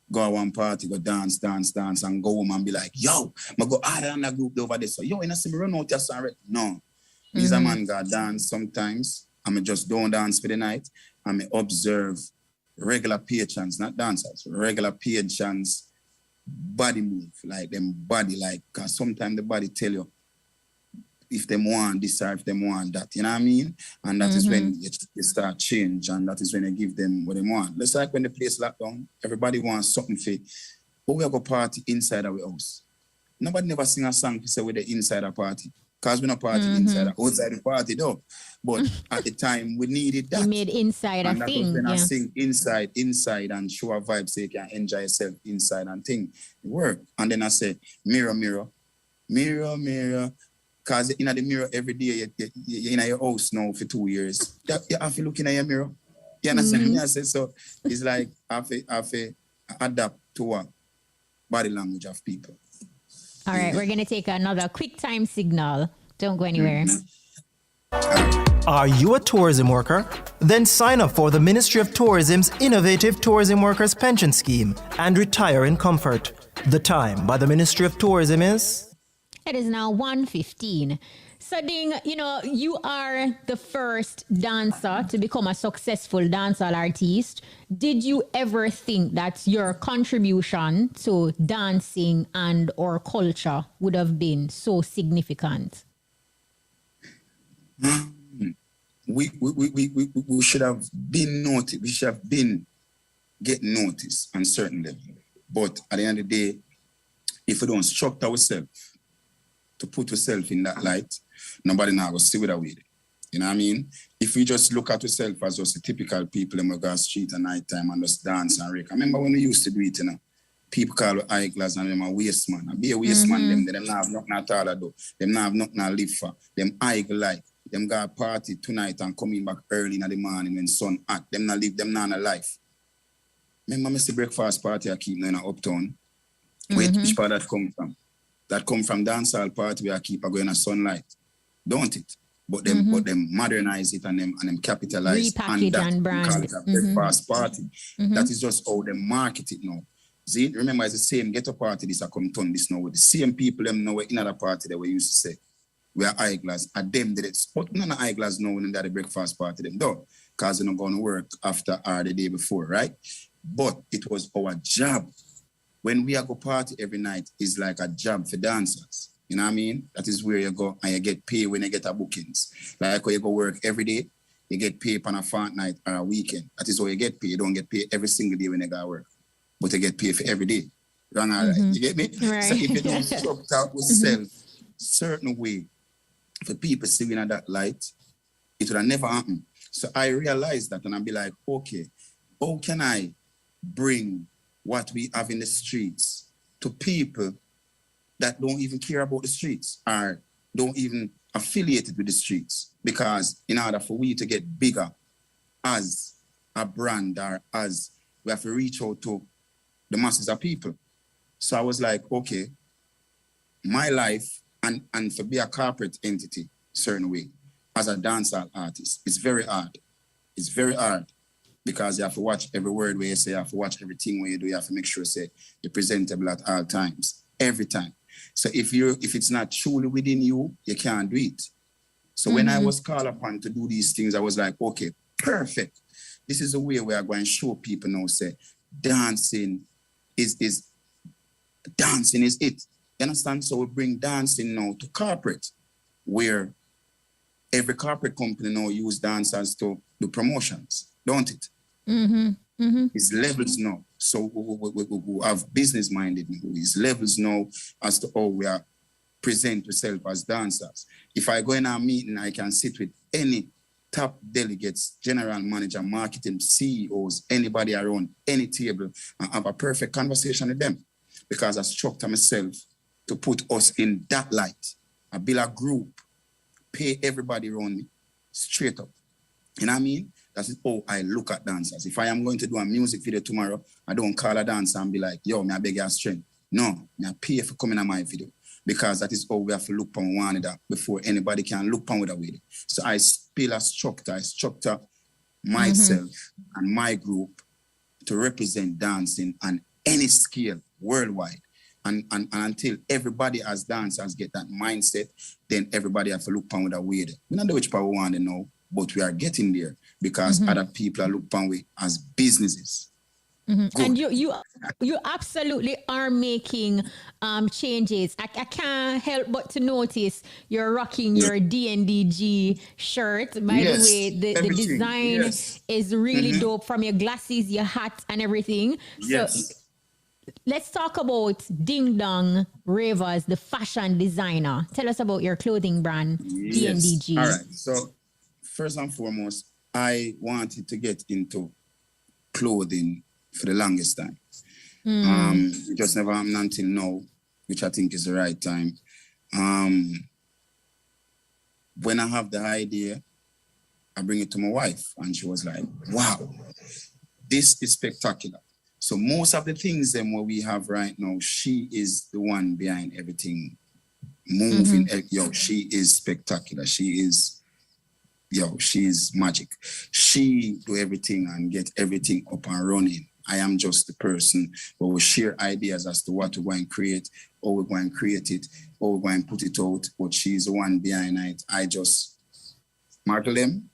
go to one party, go dance, and go home and be like, yo, I go harder than that group over there. So, yo, you know, see me run out your song. No. These a man go dance sometimes. I just don't dance for the night. I observe regular patrons, not dancers, regular patrons body move, like them body, like, because sometimes the body tell you if them want this or if them want that, you know what I mean? And that is when you start change, and that is when you give them what they want. It's like when the place locked down, everybody wants something for, but we go party inside our house. Nobody never sing a song to say we're the inside a party, because we're not party inside, outside the party though. But at the time, we needed that. You made inside and a that thing. was when I Yeah. sing inside and show a vibe so you can enjoy yourself inside and thing. Work. And then I say, mirror, mirror, mirror, mirror. Because in the mirror every day, you're in your house now for 2 years. You have to look in your mirror. You understand me? I say, so it's like I have to adapt to what body language of people. All right, we're going to take another quick time signal. Don't go anywhere. Are you a tourism worker? Then sign up for the Ministry of Tourism's innovative Tourism Workers Pension Scheme and retire in comfort. The time by the Ministry of Tourism is... It is now 1:15. So, Ding, you know, you are the first dancer to become a successful dancehall artist. Did you ever think that your contribution to dancing and or culture would have been so significant? We should have been noticed. We should have been getting noticed on certain level. But at the end of the day, if we don't structure ourselves to put yourself in that light, nobody now will see what I with. You know what I mean? If we just look at yourself as just the typical people in the street at night time and just dance and rake. I remember when we used to do it, you know, people call it eyeglass and them a waste man. I be a waste man, them not have nothing at all to do. Them not have nothing to live for. Them eyeglass like. Them got a party tonight and coming back early in the morning when sun hot. Them not live, them not a life. Remember I see breakfast party I keep in Uptown. Which part that come from? That come from dancehall party where I keep going in sunlight, don't it? But them modernize it and them capitalize repackage that and brand. Call it a breakfast party. That is just how they market it now. See, remember it's the same ghetto party this I come turn this now with the same people them now in other party that we used to say we are eyeglass. At them did it, but none of eyeglass now when they the breakfast party them though, because they're not going to work after or the day before, right? But it was our job. When we are go party every night, is like a job for dancers. You know what I mean? That is where you go and you get paid when you get a bookings. Like when you go work every day, you get paid on a fortnight or a weekend. That is how you get paid. You don't get paid every single day when you go work. but you get paid for every day. Wrong or right? You get me? Right. So if you don't structure out yourself certain way for people seeing in that light, it would have never happen. So I realized that, and I'd be like, okay, how can I bring what we have in the streets to people that don't even care about the streets or don't even affiliate it with the streets? Because in order for we to get bigger as a brand or as we have to reach out to the masses of people. So I was like, okay, my life and to be a corporate entity, certain way, as a dancehall artist, it's very hard. It's very hard because you have to watch every word where you say, you have to watch everything where you do, you have to make sure say you're presentable at all times, every time. So if it's not truly within you, you can't do it. So when I was called upon to do these things, I was like, okay, perfect. This is a way where I'm going to show people now, say, dancing is it. You understand? So we bring dancing now to corporate, where every corporate company now use dancers to do promotions, don't it? It's levels now. So we have business-minded now. It's levels now as to how we are present ourselves as dancers. If I go in a meeting, I can sit with any top delegates, general manager, marketing, CEOs, anybody around any table and have a perfect conversation with them because I structure myself to put us in that light. I build a group, pay everybody around me straight up. You know what I mean? That's how I look at dancers. If I am going to do a music video tomorrow, I don't call a dancer and be like, yo, me I beg your strength. No, me I pay for coming on my video because that is how we have to look upon one another before anybody can look upon with a video. So I build a structure. I structure myself and my group to represent dancing on any scale worldwide. And until everybody as dancers get that mindset, then everybody have to look upon with a way. We don't know which part we want to know, but we are getting there because other people are looking upon we as businesses. And you absolutely are making changes. I can't help but to notice you're rocking your DNDG shirt. By the way, the design is really dope, from your glasses, your hat, and everything. So let's talk about Ding Dong Ravers, the fashion designer. Tell us about your clothing brand, DNDG. All right. So first and foremost, I wanted to get into clothing for the longest time. It just never happened until now, which I think is the right time. When I have the idea, I bring it to my wife and she was like, wow, this is spectacular. So most of the things then what we have right now, she is the one behind everything moving. Yo, she is spectacular. She is magic. She do everything and get everything up and running. I am just the person who will share ideas as to what we're going to create, how we're going to create it, how we're going to put it out, but she's the one behind it. I just mark them.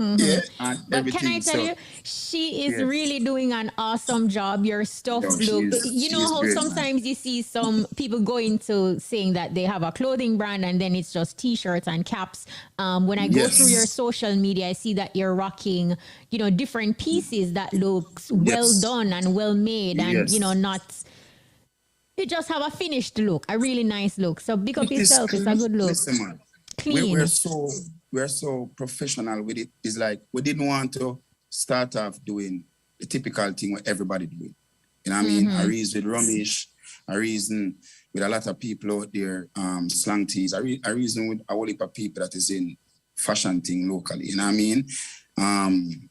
Yeah, and but can I tell you, she is really doing an awesome job. Your stuff look, you know how sometimes you see some people go into saying that they have a clothing brand and then it's just t-shirts and caps. When I go through your social media, I see that you're rocking, different pieces that looks well done and well made and, not... You just have a finished look, a really nice look. So big up yourself. It's a good look. Listen, man, clean. We're so professional with it. It's like we didn't want to start off doing the typical thing what everybody doing. You know what I mean? I reason with Ramesh, I reason with a lot of people out there, slang tees. I reason with a whole heap of people that is in fashion thing locally. You know what I mean?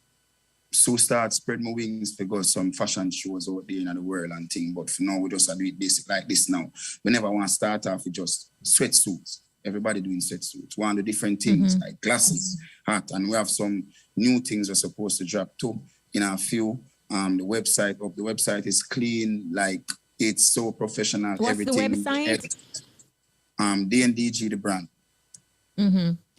So start spread my wings to go some fashion shows out there in the world and thing. But for now, we just do it basic like this now. We never want to start off with just sweatsuits. Everybody doing sweatsuits. One of the different things like glasses, hat, and we have some new things we're supposed to drop too in a few. The website is clean, like it's so professional. What's everything. The website? DNDG the brand.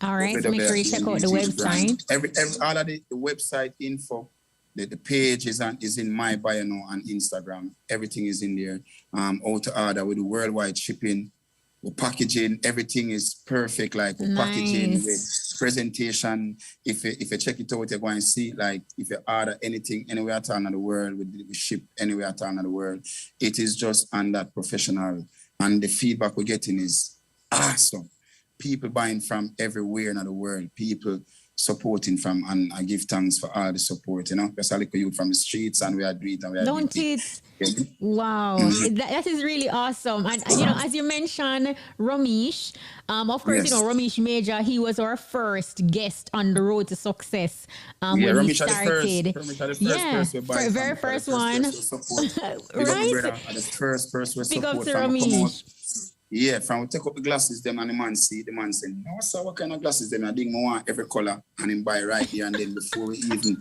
All right, so make sure you check out the website. Every all of the website info, the page is in my bio now on Instagram. Everything is in there. How to order with the worldwide shipping. We're packaging, everything is perfect. Like we're packaging with presentation. If you check it out, you're going to see, like, if you order anything anywhere at all in the world, we ship anywhere at all in the world. It is just on that professional. And the feedback we're getting is awesome. People buying from everywhere in the world. People supporting from, and I give thanks for all the support, you know. Because I look at you from the streets and we are doing it and we are Don't doing it? Wow, that is really awesome. And you know, as you mentioned, Ramesh, of course, you know, Ramesh Major, he was our first guest on the road to success when Ramesh he started. The very first one. Right? The first person Big up support to from Ramesh. Yeah, from we take up the glasses them and the man say, no, sir, what kind of glasses them? I didn't want every color and him buy right there and then before we even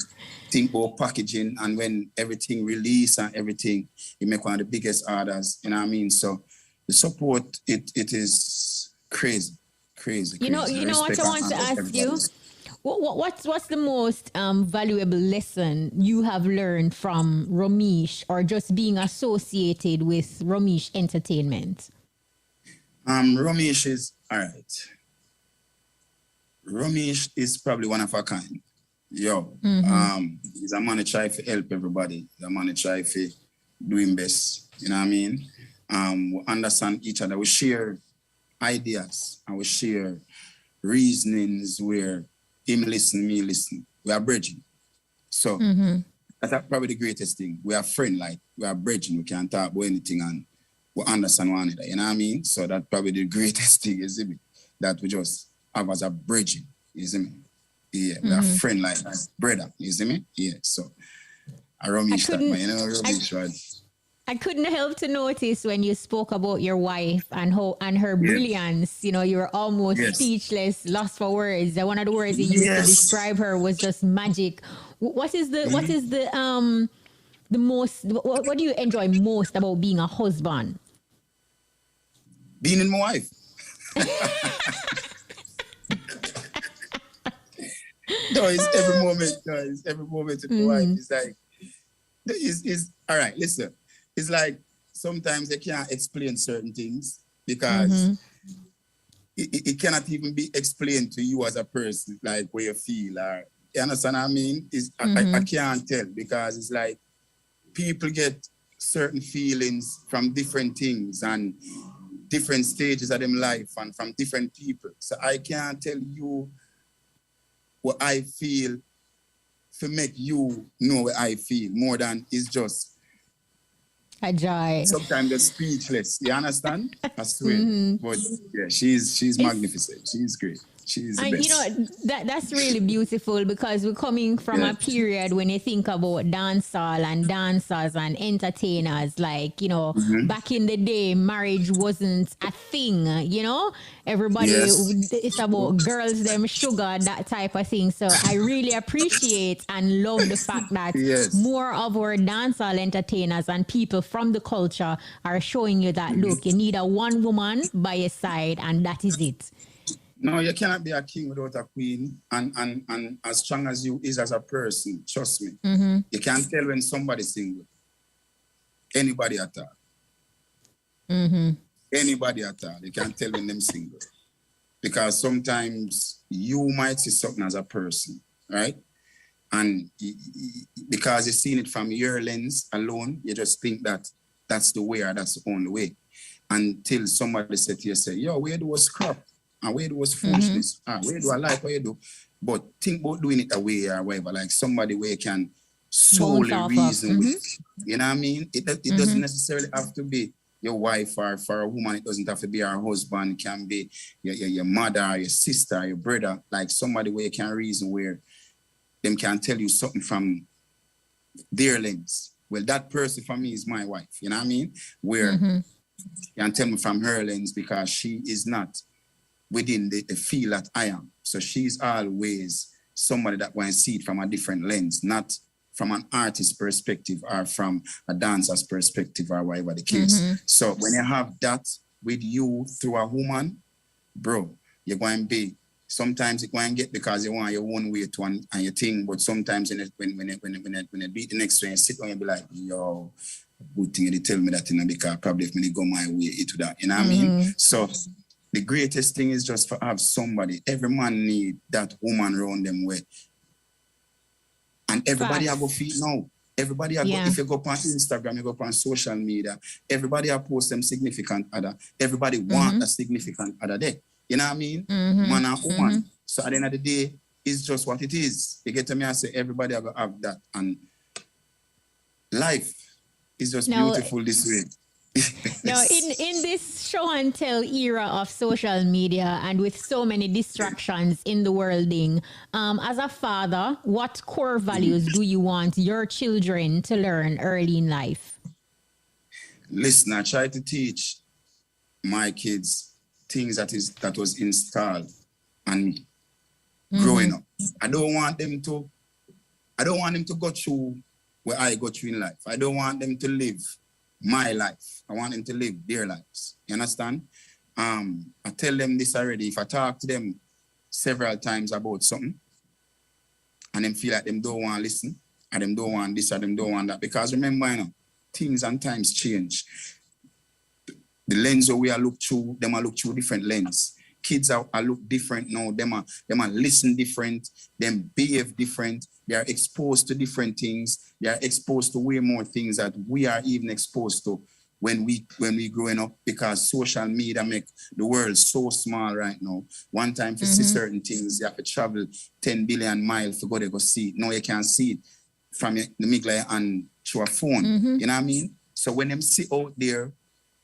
think about packaging and when everything release and everything, he make one of the biggest orders, you know what I mean? So the support, it is crazy. You know what I want to ask you? What's the most valuable lesson you have learned from Ramesh or just being associated with Ramesh Entertainment? Ramesh is, all right. Ramesh is probably one of a kind. He's a man who try to help everybody. He's a man who try to do his best. You know what I mean? We understand each other. We share ideas and we share reasonings where him listen, me listen. We are bridging. So that's probably the greatest thing. We are friends, like we are bridging. We can't talk about anything and we understand one another, you know what I mean? So that's probably the greatest thing, you see me? That we just have as a bridging, you see me? Yeah, we are friend like brother, you see me? Yeah, so I Ramesh that, man, you know, Ramesh, right? I couldn't help to notice when you spoke about your wife and her brilliance, you know, you were almost speechless, lost for words. One of the words you used to describe her was just magic. What do you enjoy most about being a husband? Being in my wife. No, it's every moment. No, it's every moment with my wife. It's like, it's all right, listen. It's like sometimes they can't explain certain things because it cannot even be explained to you as a person, like where you feel. Or, you understand what I mean? I can't tell because it's like people get certain feelings from different things and different stages of them life and from different people. So I can't tell you what I feel to make you know what I feel more than it's just a joy. Sometimes they're speechless. You understand? I swear. But yeah, she's magnificent. She's great. She's the best. You know, that's really beautiful because we're coming from a period when you think about dancehall and dancers and entertainers, like, you know, back in the day, marriage wasn't a thing, you know? Everybody, it's about girls, them sugar, that type of thing. So I really appreciate and love the fact that more of our dancehall entertainers and people from the culture are showing you that, look, you need a one woman by your side and that is it. No, you cannot be a king without a queen. And as strong as you is as a person, trust me, you can't tell when somebody's single. Anybody at all. Anybody at all. You can't tell when them single. Because sometimes you might see something as a person, right? And because you've seen it from your lens alone, you just think that that's the way or that's the only way. Until somebody said to you, say, yo, where do was crap? And where do was foolishness? Where do I like what you do? But think about doing it away or whatever, like somebody where you can solely reason with. You know what I mean? It doesn't necessarily have to be your wife, or for a woman, it doesn't have to be her husband. It can be your mother, your sister, your brother, like somebody where you can reason where them can tell you something from their lens. Well, that person for me is my wife, you know what I mean? Where you can tell me from her lens because she is not within the feel that I am. So she's always somebody that wants to see it from a different lens, not from an artist perspective or from a dancer's perspective or whatever the case. So when you have that with you through a woman, bro, you're going to be, sometimes you're going to get because you want your own way to and your thing, but sometimes when you beat the next one, you sit down and be like, yo, good thing they tell me that, because probably if me go my way, it would have, you know what I mean? So the greatest thing is just for have somebody. Every man need that woman around them way. And everybody have go feel now. Everybody have go, if you go on Instagram, you go on social media, everybody have post them significant other. Everybody want a significant other there. You know what I mean? Man and woman. So at the end of the day, it's just what it is. You get to me and say everybody have to have that. And life is just beautiful this way. Now, in this show and tell era of social media and with so many distractions in the worlding, as a father, what core values do you want your children to learn early in life? Listen, I try to teach my kids things that was installed and growing up. I don't want them to go through where I go through in life. I don't want them to live my life. I want them to live their lives. You understand? I tell them this already. If I talk to them several times about something and them feel like them don't want to listen, and them don't want this, or them don't want that, because remember, things and times change. The lens we are look through, them are look through different lens. Kids are look different now. Them are listen different. Them behave different. They are exposed to different things. They are exposed to way more things that we are even exposed to when we growing up, because social media make the world so small right now. One time to see certain things, you have to travel 10 billion miles to go there go see it. Now you can see it from the middle and through a phone. You know what I mean? So when them see out there,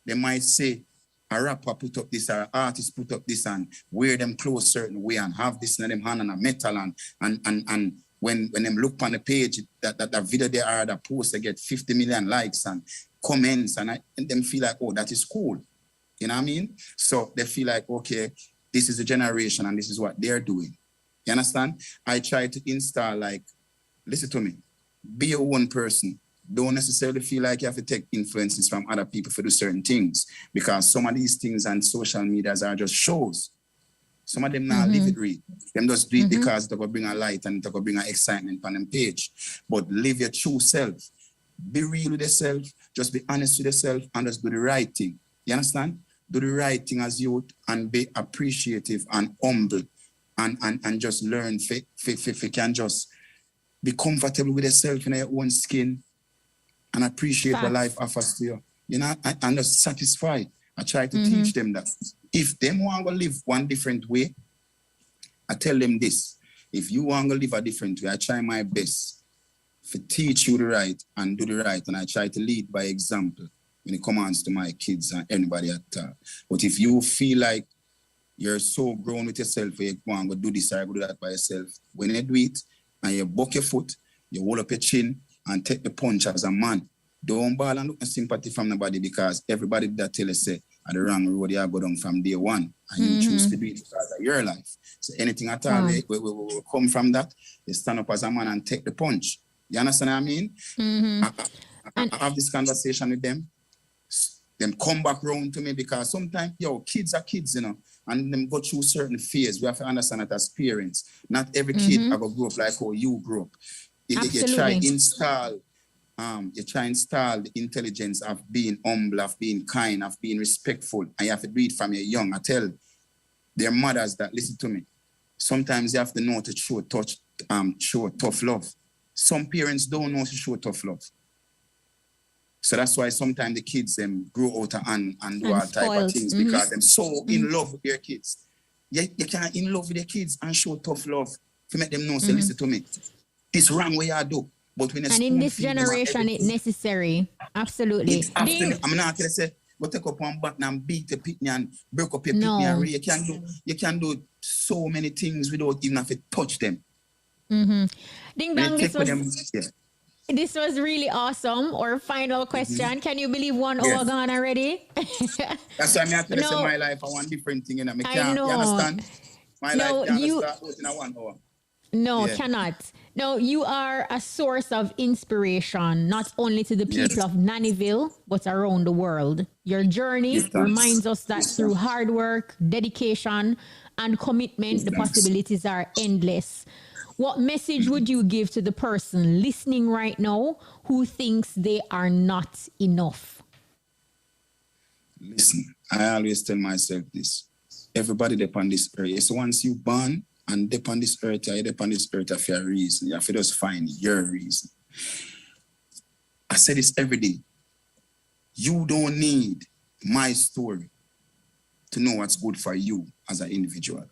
they might say, a rapper put up this, or an artist put up this, and wear them clothes certain way and have this in them hand and a metal, and when them look on the page, that video they are, that post, they get 50 million likes and comments, and them feel like, oh, that is cool. You know what I mean? So they feel like, okay, this is the generation and this is what they're doing. You understand? I try to install, like, listen to me, be your own person. Don't necessarily feel like you have to take influences from other people for do certain things, because some of these things on social media are just shows. Some of them not live it real. Them just do it because they're going to bring a light and they're going to bring an excitement on them page. But live your true self. Be real with yourself. Just be honest with yourself and just do the right thing. You understand? Do the right thing as youth and be appreciative and humble and just learn if you can just be comfortable with yourself in your own skin and appreciate what life offers to you. You know, and just satisfied. I try to teach them that. If them want to live one different way, I tell them this. If you want to live a different way, I try my best to teach you the right and do the right. And I try to lead by example when it comes to my kids and anybody at all. But if you feel like you're so grown with yourself, you want to do this or go do that by yourself, when you do it and you buck your foot, you hold up your chin and take the punch as a man. Don't ball and look for sympathy from nobody, because everybody that tell you say at the wrong road you go down from day one, and you choose to do it because of your life. So anything at all will come from that. You stand up as a man and take the punch. You understand what I mean? I have this conversation with them. Them come back round to me, because sometimes, kids are kids, and them go through certain fears. We have to understand that as parents, not every kid ever grow up like how you grew up. You try install the intelligence of being humble, of being kind, of being respectful, and you have to do it from your young. I tell their mothers that, listen to me, sometimes you have to know to show tough love. Some parents don't know to show tough love. So that's why sometimes the kids grow out and do all type of things, because they're so in love with their kids. You can't in love with their kids and show tough love to make them know, say, listen to me, this wrong way I do. But when and in this generation, it's necessary. Absolutely. I'm not going to say, go take up one button and beat the pitney and break up your pitney. You can do so many things without even have to touch them. Ding dong, this was really awesome. Our final question. Can you believe 1 hour gone already? That's why I'm not going to say my life. I want different thing. I know. You understand? My life can't start out in 1 hour. No, cannot. No, you are a source of inspiration, not only to the people of Nannyville, but around the world. Your journey reminds us that through hard work, dedication, and commitment, the possibilities are endless. What message would you give to the person listening right now who thinks they are not enough? Listen, I always tell myself this. Everybody upon this earth. So once you born and upon this earth, you're upon this earth for a reason. You have to just find your reason. I say this every day. You don't need my story to know what's good for you as an individual.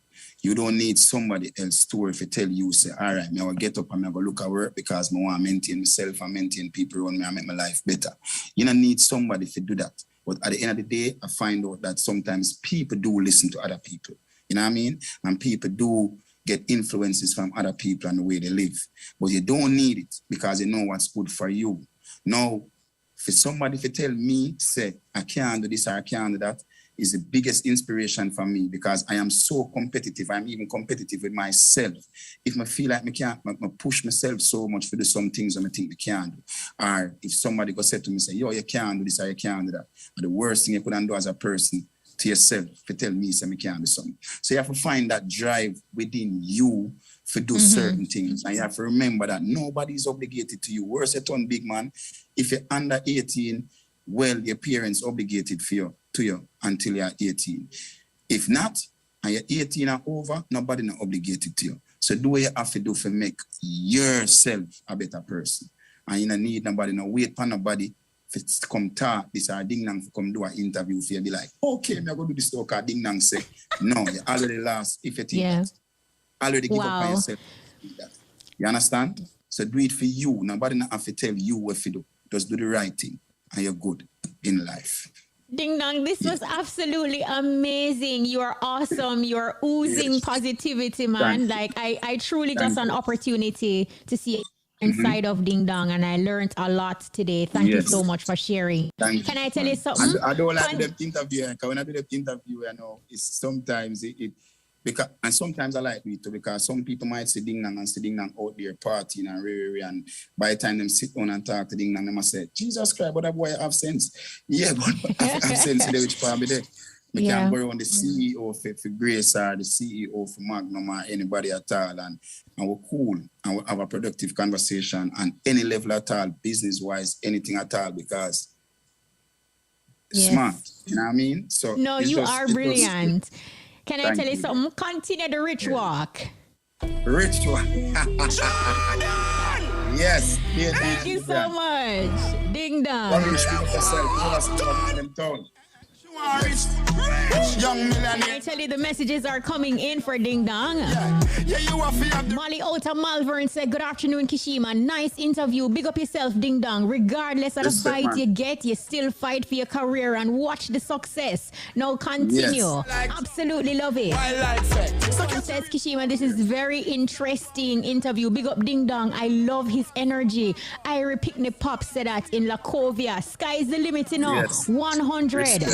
You don't need somebody else's story to tell you, say, all right, I will get up and I go look at work because I want to maintain myself and maintain people around me and make my life better. You don't need somebody to do that. But at the end of the day, I find out that sometimes people do listen to other people. You know what I mean? And people do get influences from other people and the way they live. But you don't need it because you know what's good for you. Now, for somebody to tell me, say, I can't do this or I can't do that, is the biggest inspiration for me because I am so competitive. I'm even competitive with myself. If I feel like I can't, I push myself so much to do some things I think I can't do. Or if somebody go say to me, say, yo, you can't do this or you can't do that. And the worst thing you could do as a person to yourself, to tell me, say, I can't do something. So you have to find that drive within you to do certain things. And you have to remember that nobody is obligated to you. Worse yet on big man, if you're under 18, well, your parents obligated to you until you're 18. If not, and you're 18 and over, nobody not obligated to you. So do what you have to do to make yourself a better person. And you don't need nobody, no wait for nobody to come talk this or Ding Dong to come do an interview for you. Be like, okay, I'm going to do this talk. Ding Dong say, no, you already lost if you think that. Already give up on yourself. You understand? So do it for you. Nobody not have to tell you what to do. Just do the right thing and you're good in life. Ding Dong, this was absolutely amazing. You are awesome. You're oozing positivity, man. Like I truly got an opportunity to see inside of Ding Dong and I learned a lot today. Thank you so much for sharing. Can I tell you something? I don't like the interview because when I do the interview, you know, it's sometimes because and sometimes I like it too because some people might see Ding Dong and see Ding Dong out there partying and by the time them sit down and talk to Ding Dong, they must say, Jesus Christ, but that boy have sense. Yeah, but I have sense in which part of there. We can borrow on the CEO for Grace or the CEO for Magnum or anybody at all and we're cool and we'll have a productive conversation on any level at all, business-wise, anything at all because smart, you know what I mean? So no, you are brilliant. Can I tell you something? Continue the rich walk. Rich walk. Yes. Thank you so much. Ding Dong. Young I tell you the messages are coming in for Ding Dong. Molly Ota Malvern said, good afternoon, Kishima. Nice interview. Big up yourself, Ding Dong. Regardless of the fight you get, you still fight for your career and watch the success. Now continue. Absolutely love it. Someone says, Kishima, this is very interesting interview. Big up Ding Dong. I love his energy. Irie Picnic Pop said that in Lacovia. Sky's the limit, you know. 100.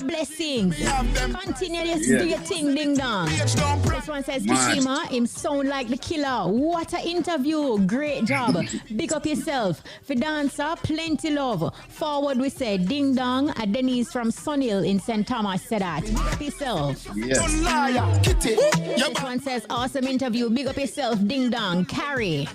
Blessings. Continue to do your thing, Ding Dong. This one says, Kishima, him sound like the killer. What an interview. Great job. Big up yourself. For dancer, plenty love. Forward we say, Ding Dong. Denise from Sunhill in St. Thomas said that. Big up yourself. This one says, awesome interview. Big up yourself, Ding Dong. Carrie.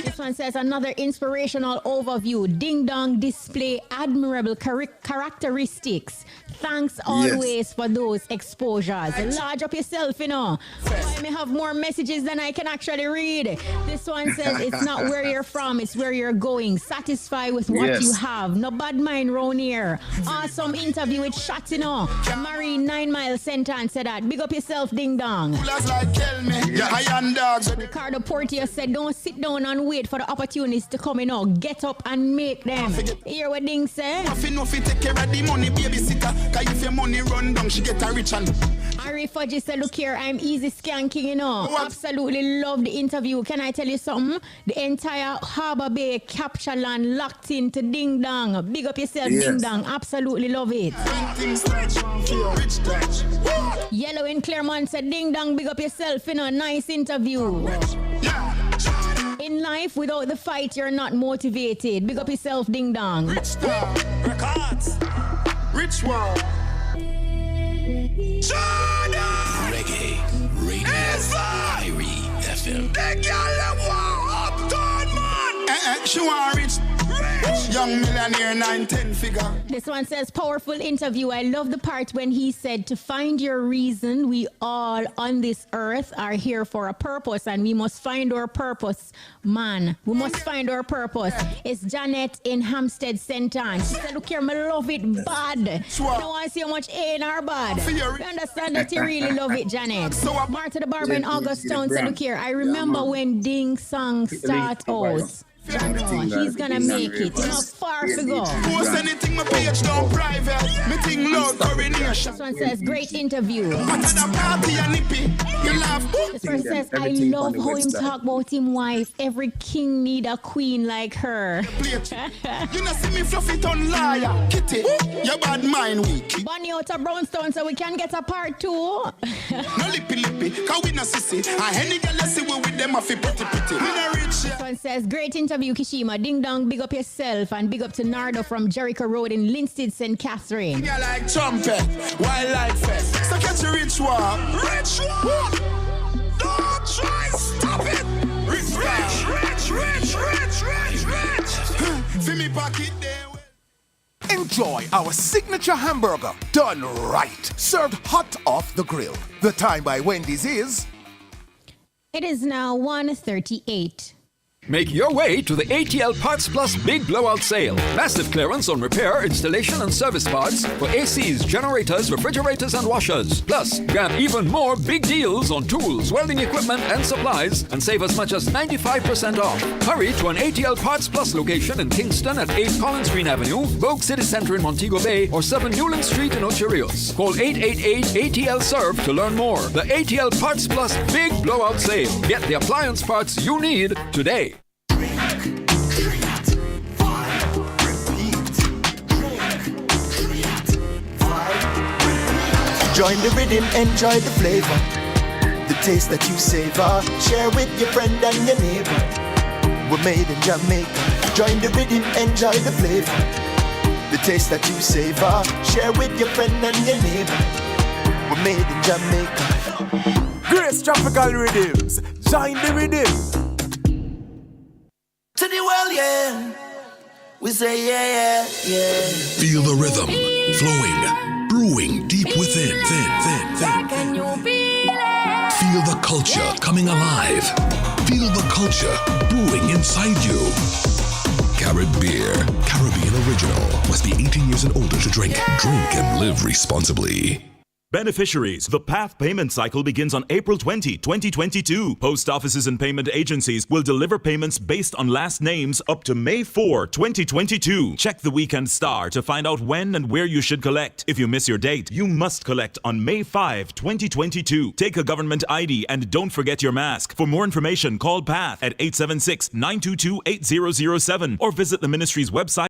This one says another inspirational overview. Ding Dong display admirable characteristics. Thanks always for those exposures. Large up yourself, you know. I may have more messages than I can actually read. This one says it's not where you're from, it's where you're going. Satisfied with what you have. No bad mind round here. Awesome interview with Shot, you know. Marie 9 Mile Sentence said that. Big up yourself, Ding Dong. Ricardo Portier said, don't sit down and wait for the opportunities to come, you know. Get up and make them. Hear what Ding said? Ari Fudgy said, look here, I'm easy skanking, you know. Absolutely love the interview. Can I tell you something? The entire Harbour Bay capture land locked into Ding Dong. Big up yourself, Ding Dong. Absolutely love it. Yellow in Claremont said, Ding Dong, big up yourself, you know. Nice interview. In life, without the fight, you're not motivated. Big up yourself, Ding Dong. Rich World. Reggae Radio. She want rich. Young millionaire, 9-10 figure. This one says, powerful interview. I love the part when he said, to find your reason, we all on this earth are here for a purpose and we must find our purpose, man. We must find our purpose. It's Janet in Hampstead, St. Anne. She said, look here, I love it bad. I don't want to see how much A in our bad. We understand that you really love it, Janet. Martha the Barber in Augustown said, look here, I remember when Ding Song start out. He's gonna make it. It's not far to go. Post anything my page down private. Me think loud coronation. This one says, great interview. This person says, I love how him talk about him wife. Every king need a queen like her. You know see me fluffy ton liar. Kitty, your bad mind weak. Bunny out of Brownstone so we can get a part 2. No lippy, cause we no sissy. And any girl see we with them a fi pretty. This one says, great interview, Kishima. Ding dong, big up yourself and big up to Nardo from Jericho Road in Linstead, St. Catherine. You like trumpet, wildlife fest. So catch a rich one. Rich one! Don't try, stop it! Rich. See me pocket there. Enjoy our signature hamburger, done right. Served hot off the grill. The time by Wendy's is... It is now 1:38. Make your way to the ATL Parts Plus Big Blowout Sale. Massive clearance on repair, installation and service parts for ACs, generators, refrigerators and washers. Plus, grab even more big deals on tools, welding equipment and supplies and save as much as 95% off. Hurry to an ATL Parts Plus location in Kingston at 8 Collins Green Avenue, Vogue City Centre in Montego Bay or 7 Newland Street in Ocho Rios. Call 888-ATL-SERVE to learn more. The ATL Parts Plus Big Blowout Sale. Get the appliance parts you need today. Join the rhythm, enjoy the flavor. The taste that you savor. Share with your friend and your neighbor. We're made in Jamaica. Join the rhythm, enjoy the flavor. The taste that you savor. Share with your friend and your neighbor. We're made in Jamaica. Grace Tropical Rhythms. Join the rhythm. To the world, yeah. We say yeah. Feel the rhythm flowing, brewing deep within. Can you feel it? Feel the culture coming alive. Feel the culture brewing inside you. Carib Beer, Caribbean Original. Must be 18 years and older to drink. Drink and live responsibly. Beneficiaries, the PATH payment cycle begins on April 20, 2022. Post offices and payment agencies will deliver payments based on last names up to May 4, 2022. Check the Weekend Star to find out when and where you should collect. If you miss your date, you must collect on May 5, 2022. Take a government ID and don't forget your mask. For more information, call PATH at 876-922-8007 or visit the ministry's website